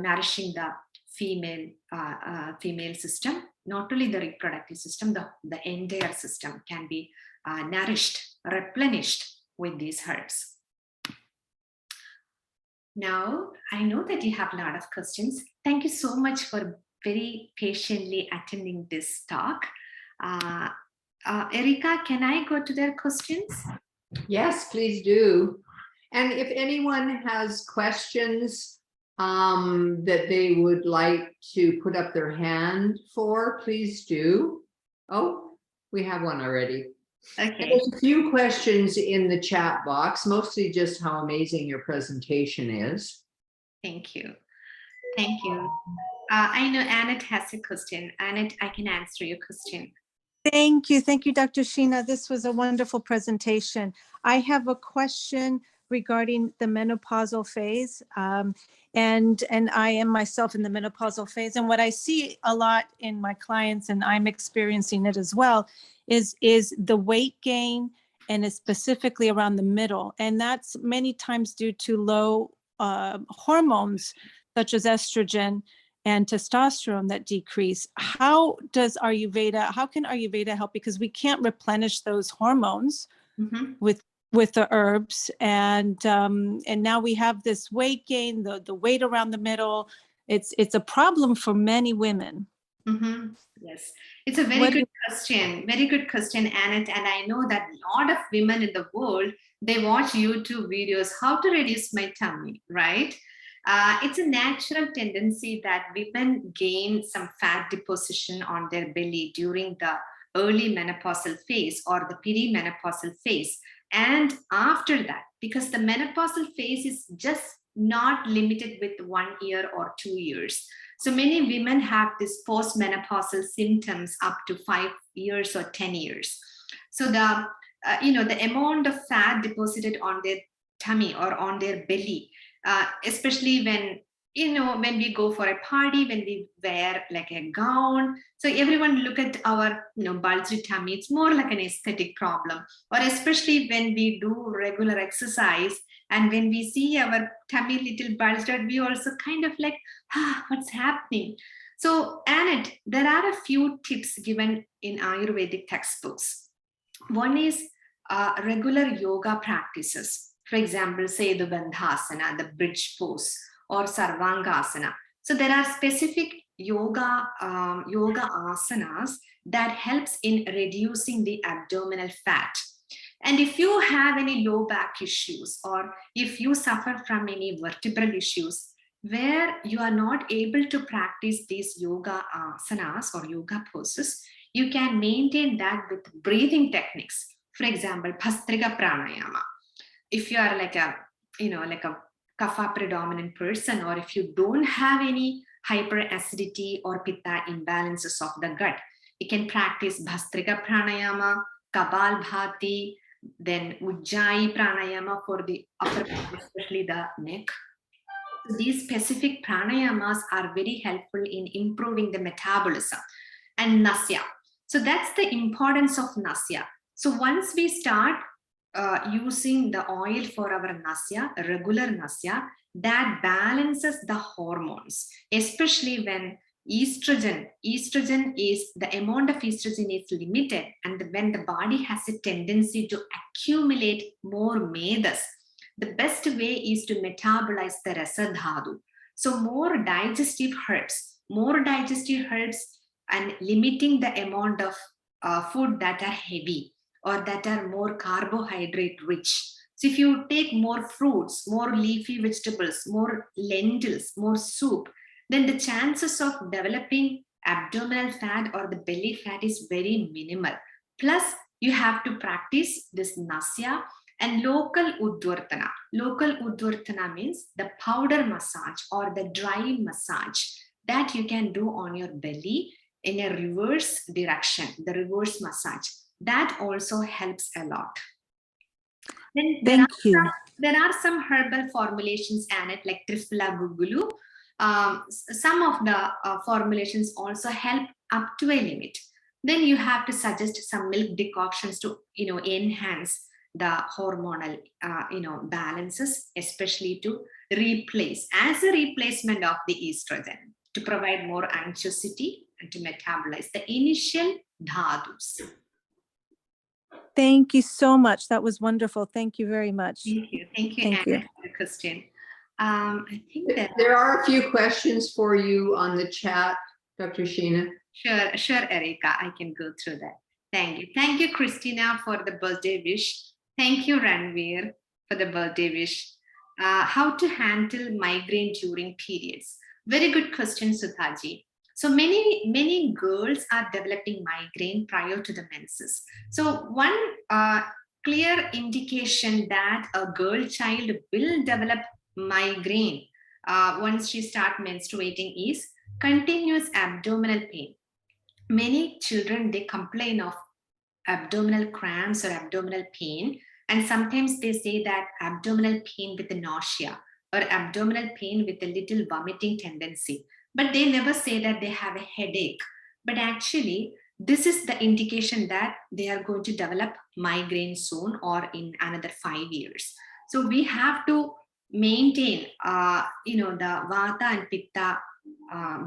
nourishing the female system. Not only the reproductive system, the entire system can be nourished, replenished with these herbs. Now, I know that you have a lot of questions. Thank you so much for very patiently attending this talk. Erika, can I go to their questions? Yes, please do. And if anyone has questions that they would like to put up their hand for, please do. Oh, we have one already. Okay. There's a few questions in the chat box, mostly just how amazing your presentation is. Thank you. Thank you. I know Annette has a question. Annette, I can answer your question. Thank you. Thank you, Dr. Sheena. This was a wonderful presentation. I have a question regarding the menopausal phase. And I am myself in the menopausal phase. And what I see a lot in my clients, and I'm experiencing it as well, is the weight gain, and it's specifically around the middle. And that's many times due to low hormones such as estrogen and testosterone that decrease. How can Ayurveda help? Because we can't replenish those hormones with the herbs, and now we have this weight gain, the weight around the middle. It's a problem for many women. Yes, it's a very good question, Annette. And I know that a lot of women in the world, they watch YouTube videos, how to reduce my tummy, right? It's a natural tendency that women gain some fat deposition on their belly during the early menopausal phase or the perimenopausal phase. And after that, because the menopausal phase is just not limited with 1 year or 2 years. So many women have this postmenopausal symptoms up to 5 years or 10 years. So the amount of fat deposited on their tummy or on their belly, especially when we go for a party, when we wear like a gown, so everyone look at our bulgy tummy. It's more like an aesthetic problem. Or especially when we do regular exercise and when we see our tummy little bulged out, we also kind of like, what's happening? So Annette, there are a few tips given in Ayurvedic textbooks. One is regular yoga practices. For example, say the Bandhasana, the bridge pose, or Sarvangasana. So there are specific yoga asanas that helps in reducing the abdominal fat. And if you have any low back issues, or if you suffer from any vertebral issues where you are not able to practice these yoga asanas or yoga poses, you can maintain that with breathing techniques. For example, Bhastrika Pranayama. If you are like a kapha predominant person, or if you don't have any hyperacidity or pitta imbalances of the gut, you can practice Bhastrika Pranayama, Kapalbhati, then Ujjayi Pranayama for the upper part, especially the neck. These specific pranayamas are very helpful in improving the metabolism. And Nausea. So that's the importance of Nausea. So once we start using the oil for our Nausea, regular Nausea, that balances the hormones, especially when Estrogen is, the amount of estrogen is limited, and when the body has a tendency to accumulate more medas, the best way is to metabolize the rasa dhatu. So more digestive herbs and limiting the amount of food that are heavy or that are more carbohydrate rich. So if you take more fruits, more leafy vegetables, more lentils, more soup, then the chances of developing abdominal fat or the belly fat is very minimal. Plus, you have to practice this Nausea and local Udvartana. Local Udvartana means the powder massage or the dry massage that you can do on your belly in a reverse direction, the reverse massage. That also helps a lot. Then Thank you. There are some herbal formulations in it, like Triphala Gugulu. Some of the formulations also help up to a limit. Then you have to suggest some milk decoctions to enhance the hormonal balances, especially to replace as a replacement of the estrogen, to provide more anxiosity and to metabolize the initial dhatus. Thank you so much. That was wonderful. Thank you very much. Thank you, Thank you. Anna, for the question. I think that There are a few questions for you on the chat, Dr. Sheena. Sure, Erica, I can go through that. Thank you, Christina, for the birthday wish. Thank you, Ranveer, for the birthday wish. How to handle migraine during periods? Very good question, Sudhaji. So many girls are developing migraine prior to the menses. So one clear indication that a girl child will develop migraine once she starts menstruating is continuous abdominal pain. Many children, they complain of abdominal cramps or abdominal pain, and sometimes they say that abdominal pain with the nausea or abdominal pain with a little vomiting tendency, but they never say that they have a headache. But actually, this is the indication that they are going to develop migraine soon or in another 5 years. So we have to maintain the vata and pitta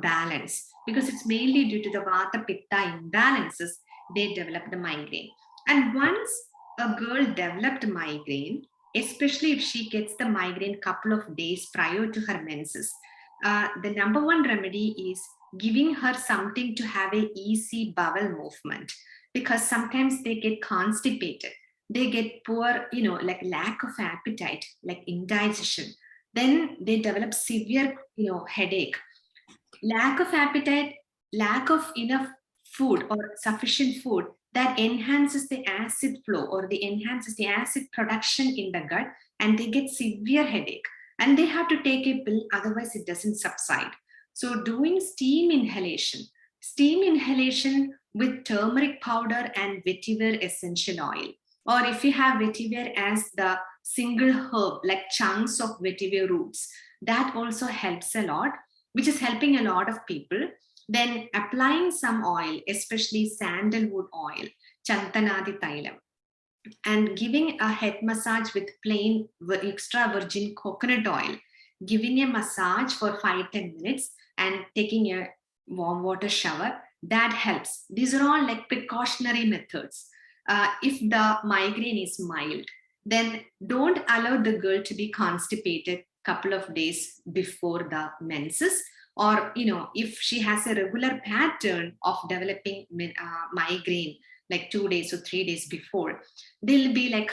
balance, because it's mainly due to the vata pitta imbalances they develop the migraine. And once a girl developed migraine, especially if she gets the migraine couple of days prior to her menses, the number one remedy is giving her something to have a easy bowel movement, because sometimes they get constipated, they get poor, like lack of appetite, like indigestion. Then they develop severe, headache. Lack of appetite, lack of enough food or sufficient food, that enhances the acid flow or enhances the acid production in the gut, and they get severe headache. And they have to take a pill, otherwise it doesn't subside. So doing steam inhalation with turmeric powder and vetiver essential oil, or if you have vetiver as the single herb, like chunks of vetiver roots, that also helps a lot, which is helping a lot of people. Then applying some oil, especially sandalwood oil, chantanadi thailam, and giving a head massage with plain extra virgin coconut oil, giving a massage for 5-10 minutes and taking a warm water shower, that helps. These are all like precautionary methods. If the migraine is mild, then don't allow the girl to be constipated couple of days before the menses, or if she has a regular pattern of developing migraine, like 2 days or 3 days before, they'll be like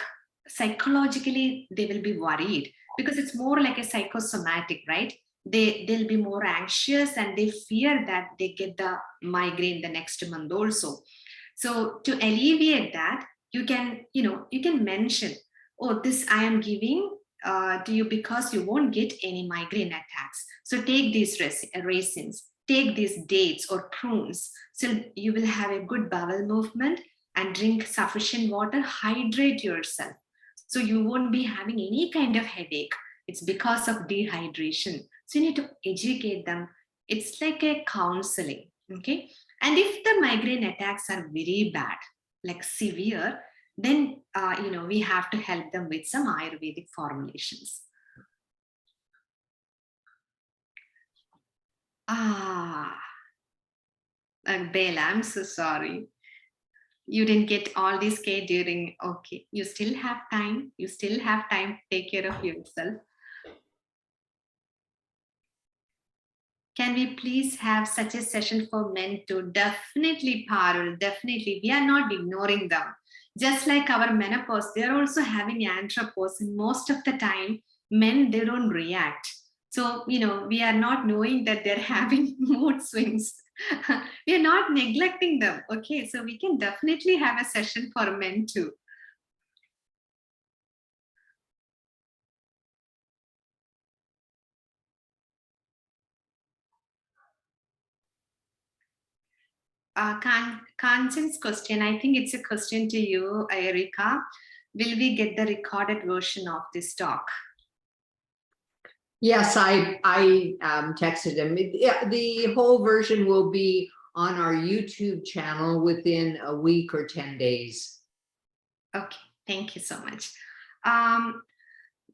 psychologically they will be worried, because it's more like a psychosomatic, right? They'll be more anxious and they fear that they get the migraine the next month also. So to alleviate that, you can mention, oh, this I am giving to you because you won't get any migraine attacks. So take these raisins, take these dates or prunes, so you will have a good bowel movement, and drink sufficient water, hydrate yourself, so you won't be having any kind of headache. It's because of dehydration. So you need to educate them. It's like a counseling, okay? And if the migraine attacks are very bad, like severe, then we have to help them with some Ayurvedic formulations. Bella, I'm so sorry. You didn't get all this care during, okay. You still have time. You still have time to take care of yourself. Can we please have such a session for men too? Definitely, Parul, definitely. We are not ignoring them. Just like our menopause, they're also having andropause, and most of the time, men, they don't react. So, we are not knowing that they're having mood swings. We are not neglecting them. Okay, so we can definitely have a session for men too. Kanchan's question, I think it's a question to you, Erika. Will we get the recorded version of this talk? Yes, I texted him. The whole version will be on our YouTube channel within a week or 10 days. Okay, thank you so much.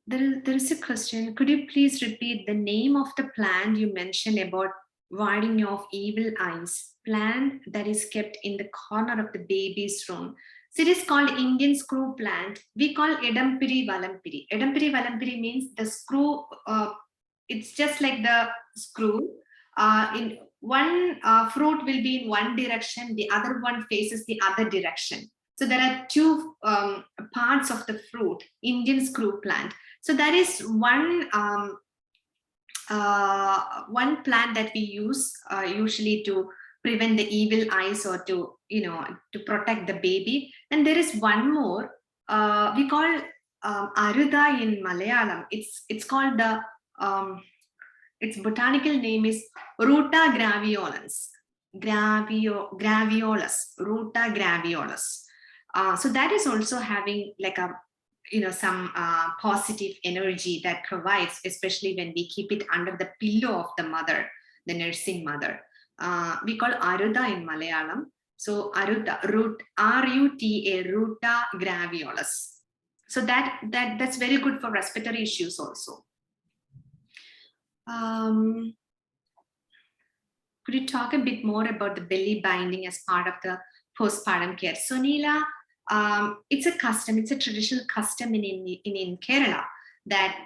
There is a question. Could you please repeat the name of the plant you mentioned about warding off evil eyes? Plant that is kept in the corner of the baby's room. So it is called Indian screw plant. We call Edampiri Valampiri. Edampiri Valampiri means the screw. It's just like the screw. In one fruit will be in one direction, the other one faces the other direction. So there are two parts of the fruit, Indian screw plant. So that is one plant that we use usually to prevent the evil eyes or to protect the baby. And there is one more we call Aruda in Malayalam. It's called the its botanical name is Ruta graveolens. Graveolus, Ruta graveolus. So that is also having like a some positive energy that provides, especially when we keep it under the pillow of the mother, the nursing mother. We call Aruda in Malayalam. So Aruda, R-U-T-A, Ruta graveolus. So that's very good for respiratory issues also. Could you talk a bit more about the belly binding as part of the postpartum care? So Neela, it's a custom, it's a traditional custom in Kerala that,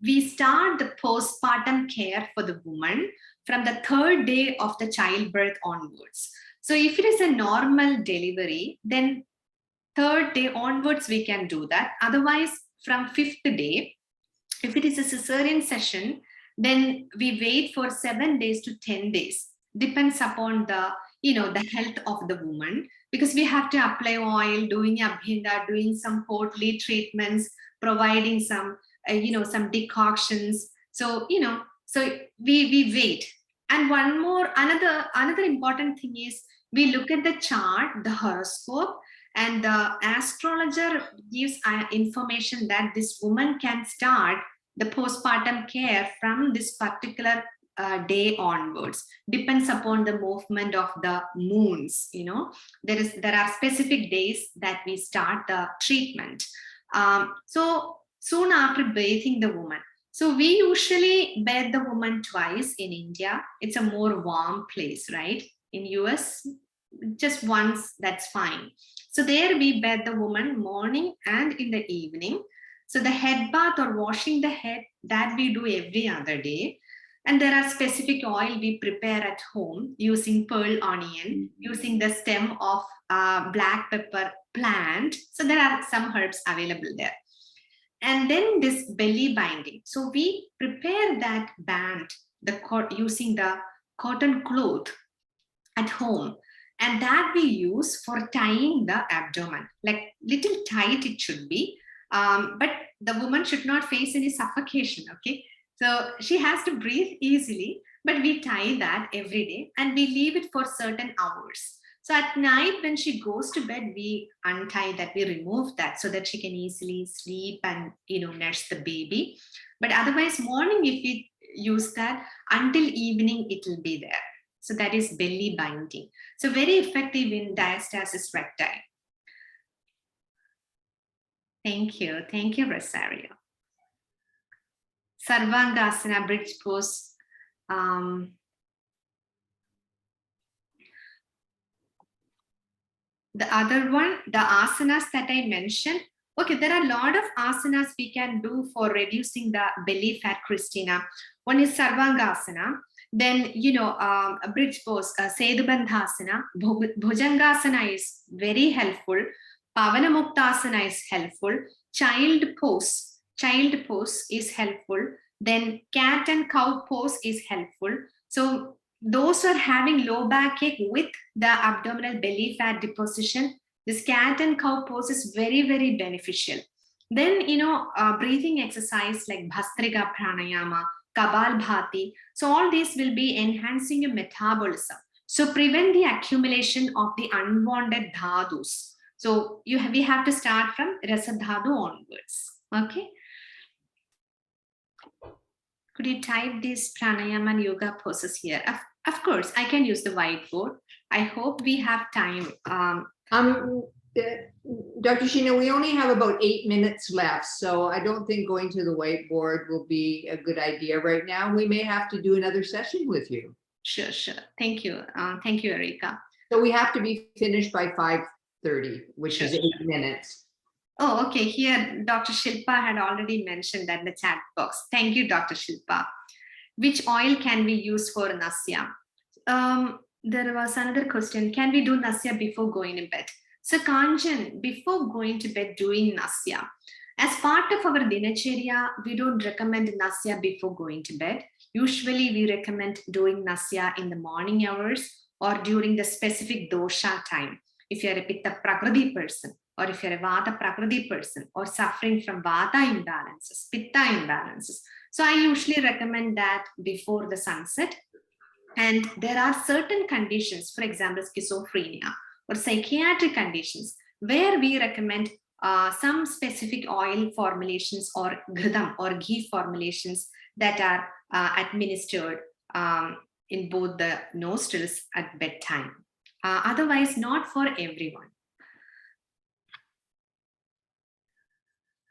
we start the postpartum care for the woman from the 3rd day of the childbirth onwards. So if it is a normal delivery, then 3rd day onwards, we can do that. Otherwise, from 5th day, if it is a cesarean session, then we wait for 7 days to 10 days. Depends upon the, the health of the woman, because we have to apply oil, doing Abhinda, doing some portly treatments, providing some, some decoctions. So, so we wait. And another important thing is we look at the chart, the horoscope, and the astrologer gives information that this woman can start the postpartum care from this particular day onwards. Depends upon the movement of the moons. There are specific days that we start the treatment. So soon after bathing the woman. So we usually bathe the woman twice in India. It's a more warm place, right? In US, just once, that's fine. So there we bathe the woman morning and in the evening. So the head bath or washing the head, that we do every other day. And there are specific oil we prepare at home using pearl onion, using the stem of black pepper plant. So there are some herbs available there. And then this belly binding. So we prepare that band using the cotton cloth at home. And that we use for tying the abdomen, like little tight it should be. But the woman should not face any suffocation, okay? So she has to breathe easily, but we tie that every day and we leave it for certain hours. So at night when she goes to bed, we untie that, we remove that so that she can easily sleep and, nurse the baby. But otherwise morning, if we use that, until evening, it will be there. So that is belly binding. So very effective in diastasis recti. Thank you. Thank you, Rosario. Sarvangasana bridge pose. the other one, the asanas that I mentioned. Okay, there are a lot of asanas we can do for reducing the belly fat, Christina. One is Sarvangasana. Then, a bridge pose, Sedubandhasana, Bhujangasana is very helpful. Pavanamuktasana is helpful. Child pose is helpful. Then cat and cow pose is helpful. So those who are having low backache with the abdominal belly fat deposition, this cat and cow pose is very, very beneficial. Then, breathing exercise like Bhastrika Pranayama, Kapalbhati. So all these will be enhancing your metabolism. So prevent the accumulation of the unwanted dhadus. So we have to start from Rasadhatu onwards. Okay. Could you type these pranayama and yoga poses here? Of course, I can use the whiteboard. I hope we have time. Dr. Sheena, we only have about 8 minutes left, so I don't think going to the whiteboard will be a good idea right now. We may have to do another session with you. Sure. Thank you. Thank you, Erika. So we have to be finished by 5:30, which is 8 minutes. Oh, okay. Here, Dr. Shilpa had already mentioned that in the chat box. Thank you, Dr. Shilpa. Which oil can we use for Nausea? There was another question. Can we do Nausea before going to bed? So Kanchan, before going to bed doing Nausea, as part of our dinacharya, we don't recommend Nausea before going to bed. Usually we recommend doing Nausea in the morning hours or during the specific dosha time. If you're a Pitta Prakriti person, or if you're a Vata Prakriti person, or suffering from Vata imbalances, Pitta imbalances. So I usually recommend that before the sunset. And there are certain conditions, for example, schizophrenia or psychiatric conditions, where we recommend some specific oil formulations or ghridam or ghee formulations that are administered in both the nostrils at bedtime. Otherwise, not for everyone.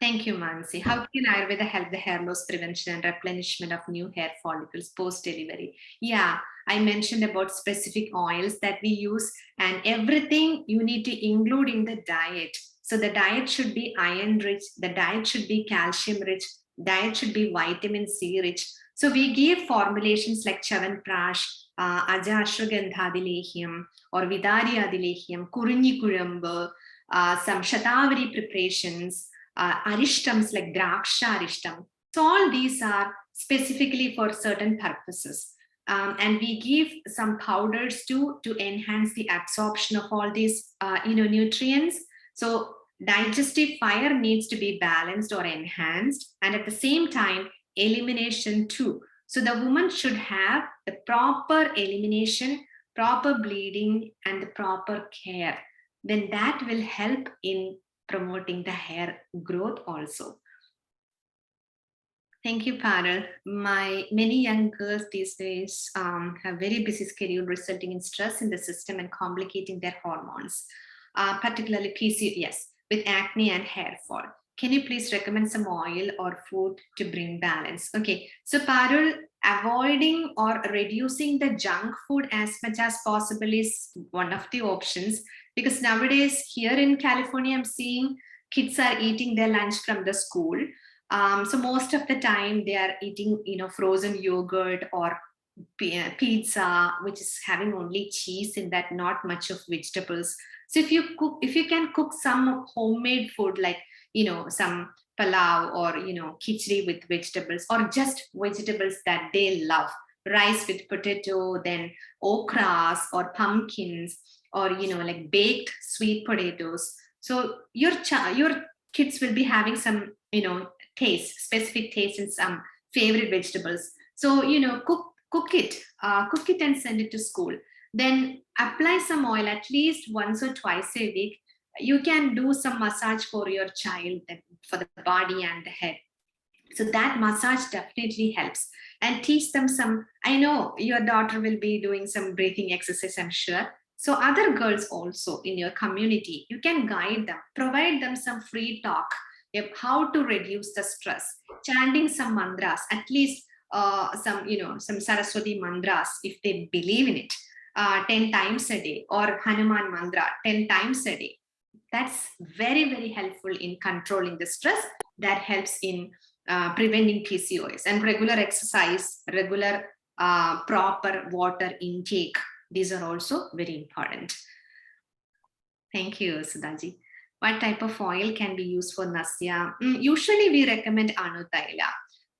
Thank you, Mansi. How can Ayurveda help the hair loss prevention and replenishment of new hair follicles post-delivery? Yeah, I mentioned about specific oils that we use, and everything you need to include in the diet. So the diet should be iron rich, the diet should be calcium rich, diet should be vitamin C rich. So we give formulations like Chavanprash, Ajashwagandhadilehyam, or Vidari Adilehyam, Kurunyi Kurambu, some Shatavari preparations, arishtams like Draksha Arishtam. So all these are specifically for certain purposes. And we give some powders to enhance the absorption of all these nutrients. So digestive fire needs to be balanced or enhanced, and at the same time, elimination too. So the woman should have the proper elimination, proper bleeding, and the proper care. Then that will help in promoting the hair growth also. Thank you, Parul. Many young girls these days have very busy schedule, resulting in stress in the system and complicating their hormones, particularly PCOS, with acne and hair fall. Can you please recommend some oil or food to bring balance? Okay, so Parul, avoiding or reducing the junk food as much as possible is one of the options, because nowadays here in California, I'm seeing kids are eating their lunch from the school. So most of the time they are eating, frozen yogurt or pizza, which is having only cheese in that, not much of vegetables. So if you can cook some homemade food like, some palau or, khichdi with vegetables, or just vegetables that they love, rice with potato, then okras or pumpkins, or, like baked sweet potatoes. So your kids will be having some, specific taste in some favorite vegetables. So, cook it and send it to school. Then apply some oil at least once or twice a week. You can do some massage for your child, for the body and the head. So that massage definitely helps. And teach them some, I know your daughter will be doing some breathing exercise, I'm sure. So other girls also in your community, you can guide them, provide them some free talk of how to reduce the stress, chanting some mantras, at least some Saraswati mantras if they believe in it. 10 times a day, or Hanuman mantra 10 times a day. That's very, very helpful in controlling the stress. That helps in preventing PCOS. And regular exercise, regular proper water intake. These are also very important. Thank you, Sudhaji. What type of oil can be used for nausea? Usually we recommend Anutaila.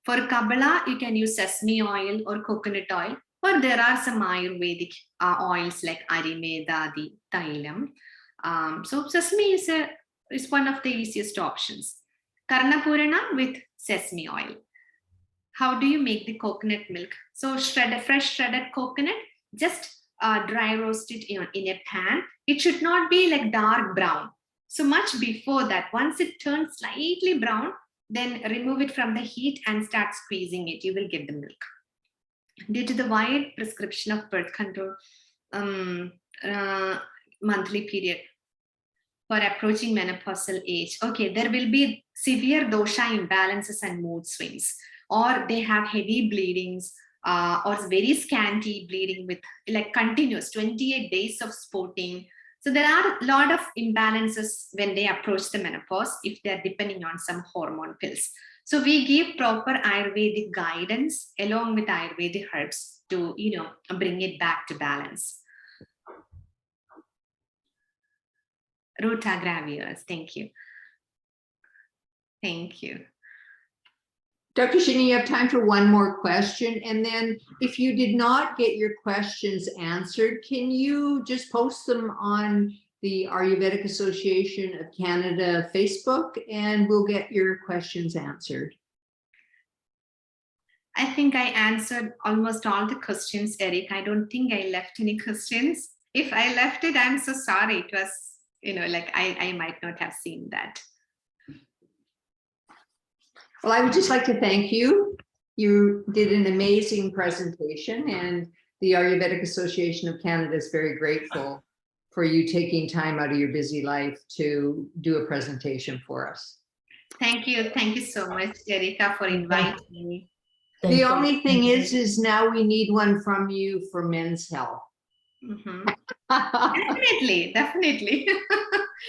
For Kabbalah, you can use sesame oil or coconut oil, or there are some Ayurvedic oils like Arimedadi, Thailam. So sesame is one of the easiest options. Karnapurana with sesame oil. How do you make the coconut milk? So fresh shredded coconut, just dry roast it in a pan. It should not be like dark brown. So much before that, once it turns slightly brown, then remove it from the heat and start squeezing it. You will get the milk. Due to the wide prescription of birth control monthly period for approaching menopausal age, okay, there will be severe dosha imbalances and mood swings, or they have heavy bleedings, or very scanty bleeding with like continuous 28 days of spotting. So there are a lot of imbalances when they approach the menopause if they're depending on some hormone pills. So we give proper Ayurvedic guidance along with Ayurvedic herbs to, bring it back to balance. Ruta Graviers, thank you. Thank you. Dr. Sheena, you have time for one more question. And then if you did not get your questions answered, can you just post them on the Ayurvedic Association of Canada Facebook, and we'll get your questions answered? I think I answered almost all the questions, Eric. I don't think I left any questions. If I left it, I'm so sorry. It was, like I might not have seen that. Well, I would just like to thank you. You did an amazing presentation, and the Ayurvedic Association of Canada is very grateful for you taking time out of your busy life to do a presentation for us. Thank you. Thank you so much, Erica, for inviting me. The only thing is now we need one from you for men's health. Mm-hmm. Definitely.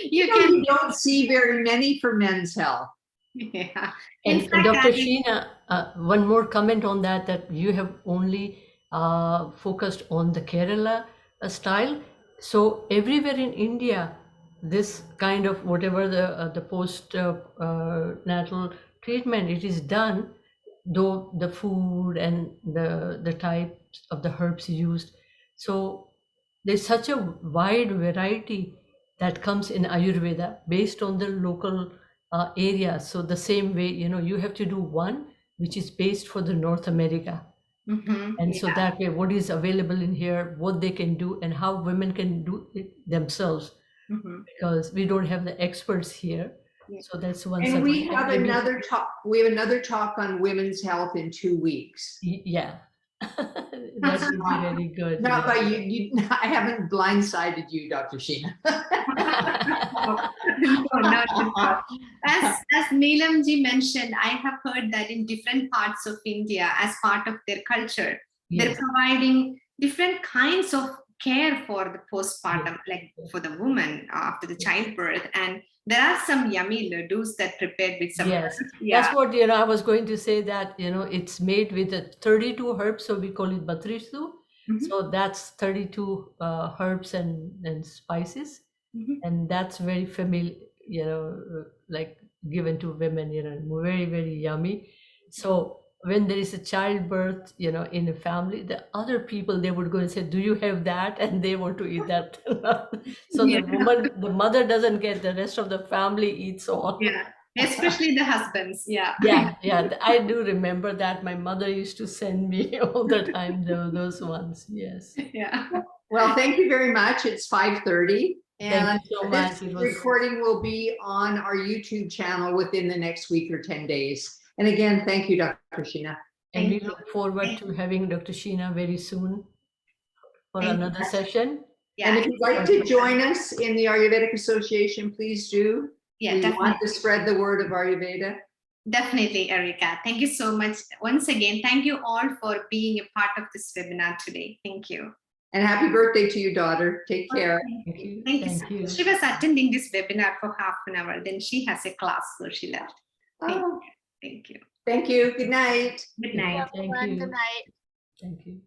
You don't see very many for men's health. Yeah. And Dr. Sheena, one more comment on that you have only focused on the Kerala style. So everywhere in India, this kind of whatever the post natal treatment, it is done, though the food and the types of the herbs used. So there's such a wide variety that comes in Ayurveda based on the local area. So the same way, you have to do one which is based for the North America. Mm-hmm. And so that way, what is available in here, what they can do, and how women can do it themselves, because we don't have the experts here. Yeah. So that's one. And we have another talk. We have another talk on women's health in 2 weeks. Yeah. That would be very good. Not by you. I haven't blindsided you, Dr. Sheena. No. As Neelamji mentioned, I have heard that in different parts of India, as part of their culture, they're providing different kinds of care for the postpartum, like for the woman after the childbirth. And there are some yummy laddus that prepared with some. Yes, that's what, I was going to say, that, it's made with 32 herbs. So we call it batrisu. So that's 32 herbs and spices. And that's very familiar, like given to women, very, very yummy. So when there is a childbirth, in a family, the other people, they would go and say, do you have that? And they want to eat that. So the mother doesn't get, the rest of the family eats all. Yeah, especially the husbands. Yeah. I do remember that. My mother used to send me all the time, those ones. Yes. Yeah. Well, thank you very much. It's 5:30. And thank you so much. This recording will be on our YouTube channel within the next week or 10 days. And again, thank you, Dr. Sheena. And we look forward to having Dr. Sheena very soon for another session. Yeah. And if you'd like to join us in the Ayurvedic Association, please do. Yeah, we definitely want to spread the word of Ayurveda. Definitely, Erica. Thank you so much. Once again, thank you all for being a part of this webinar today. Thank you. And happy birthday to your daughter. Take care. Thank you. Thank you. Thank you. She was attending this webinar for half an hour. Then she has a class, so she left. Thank Oh, you. Thank you. thank you. Good night. Good night. Thank Everyone, you. good night. Thank you.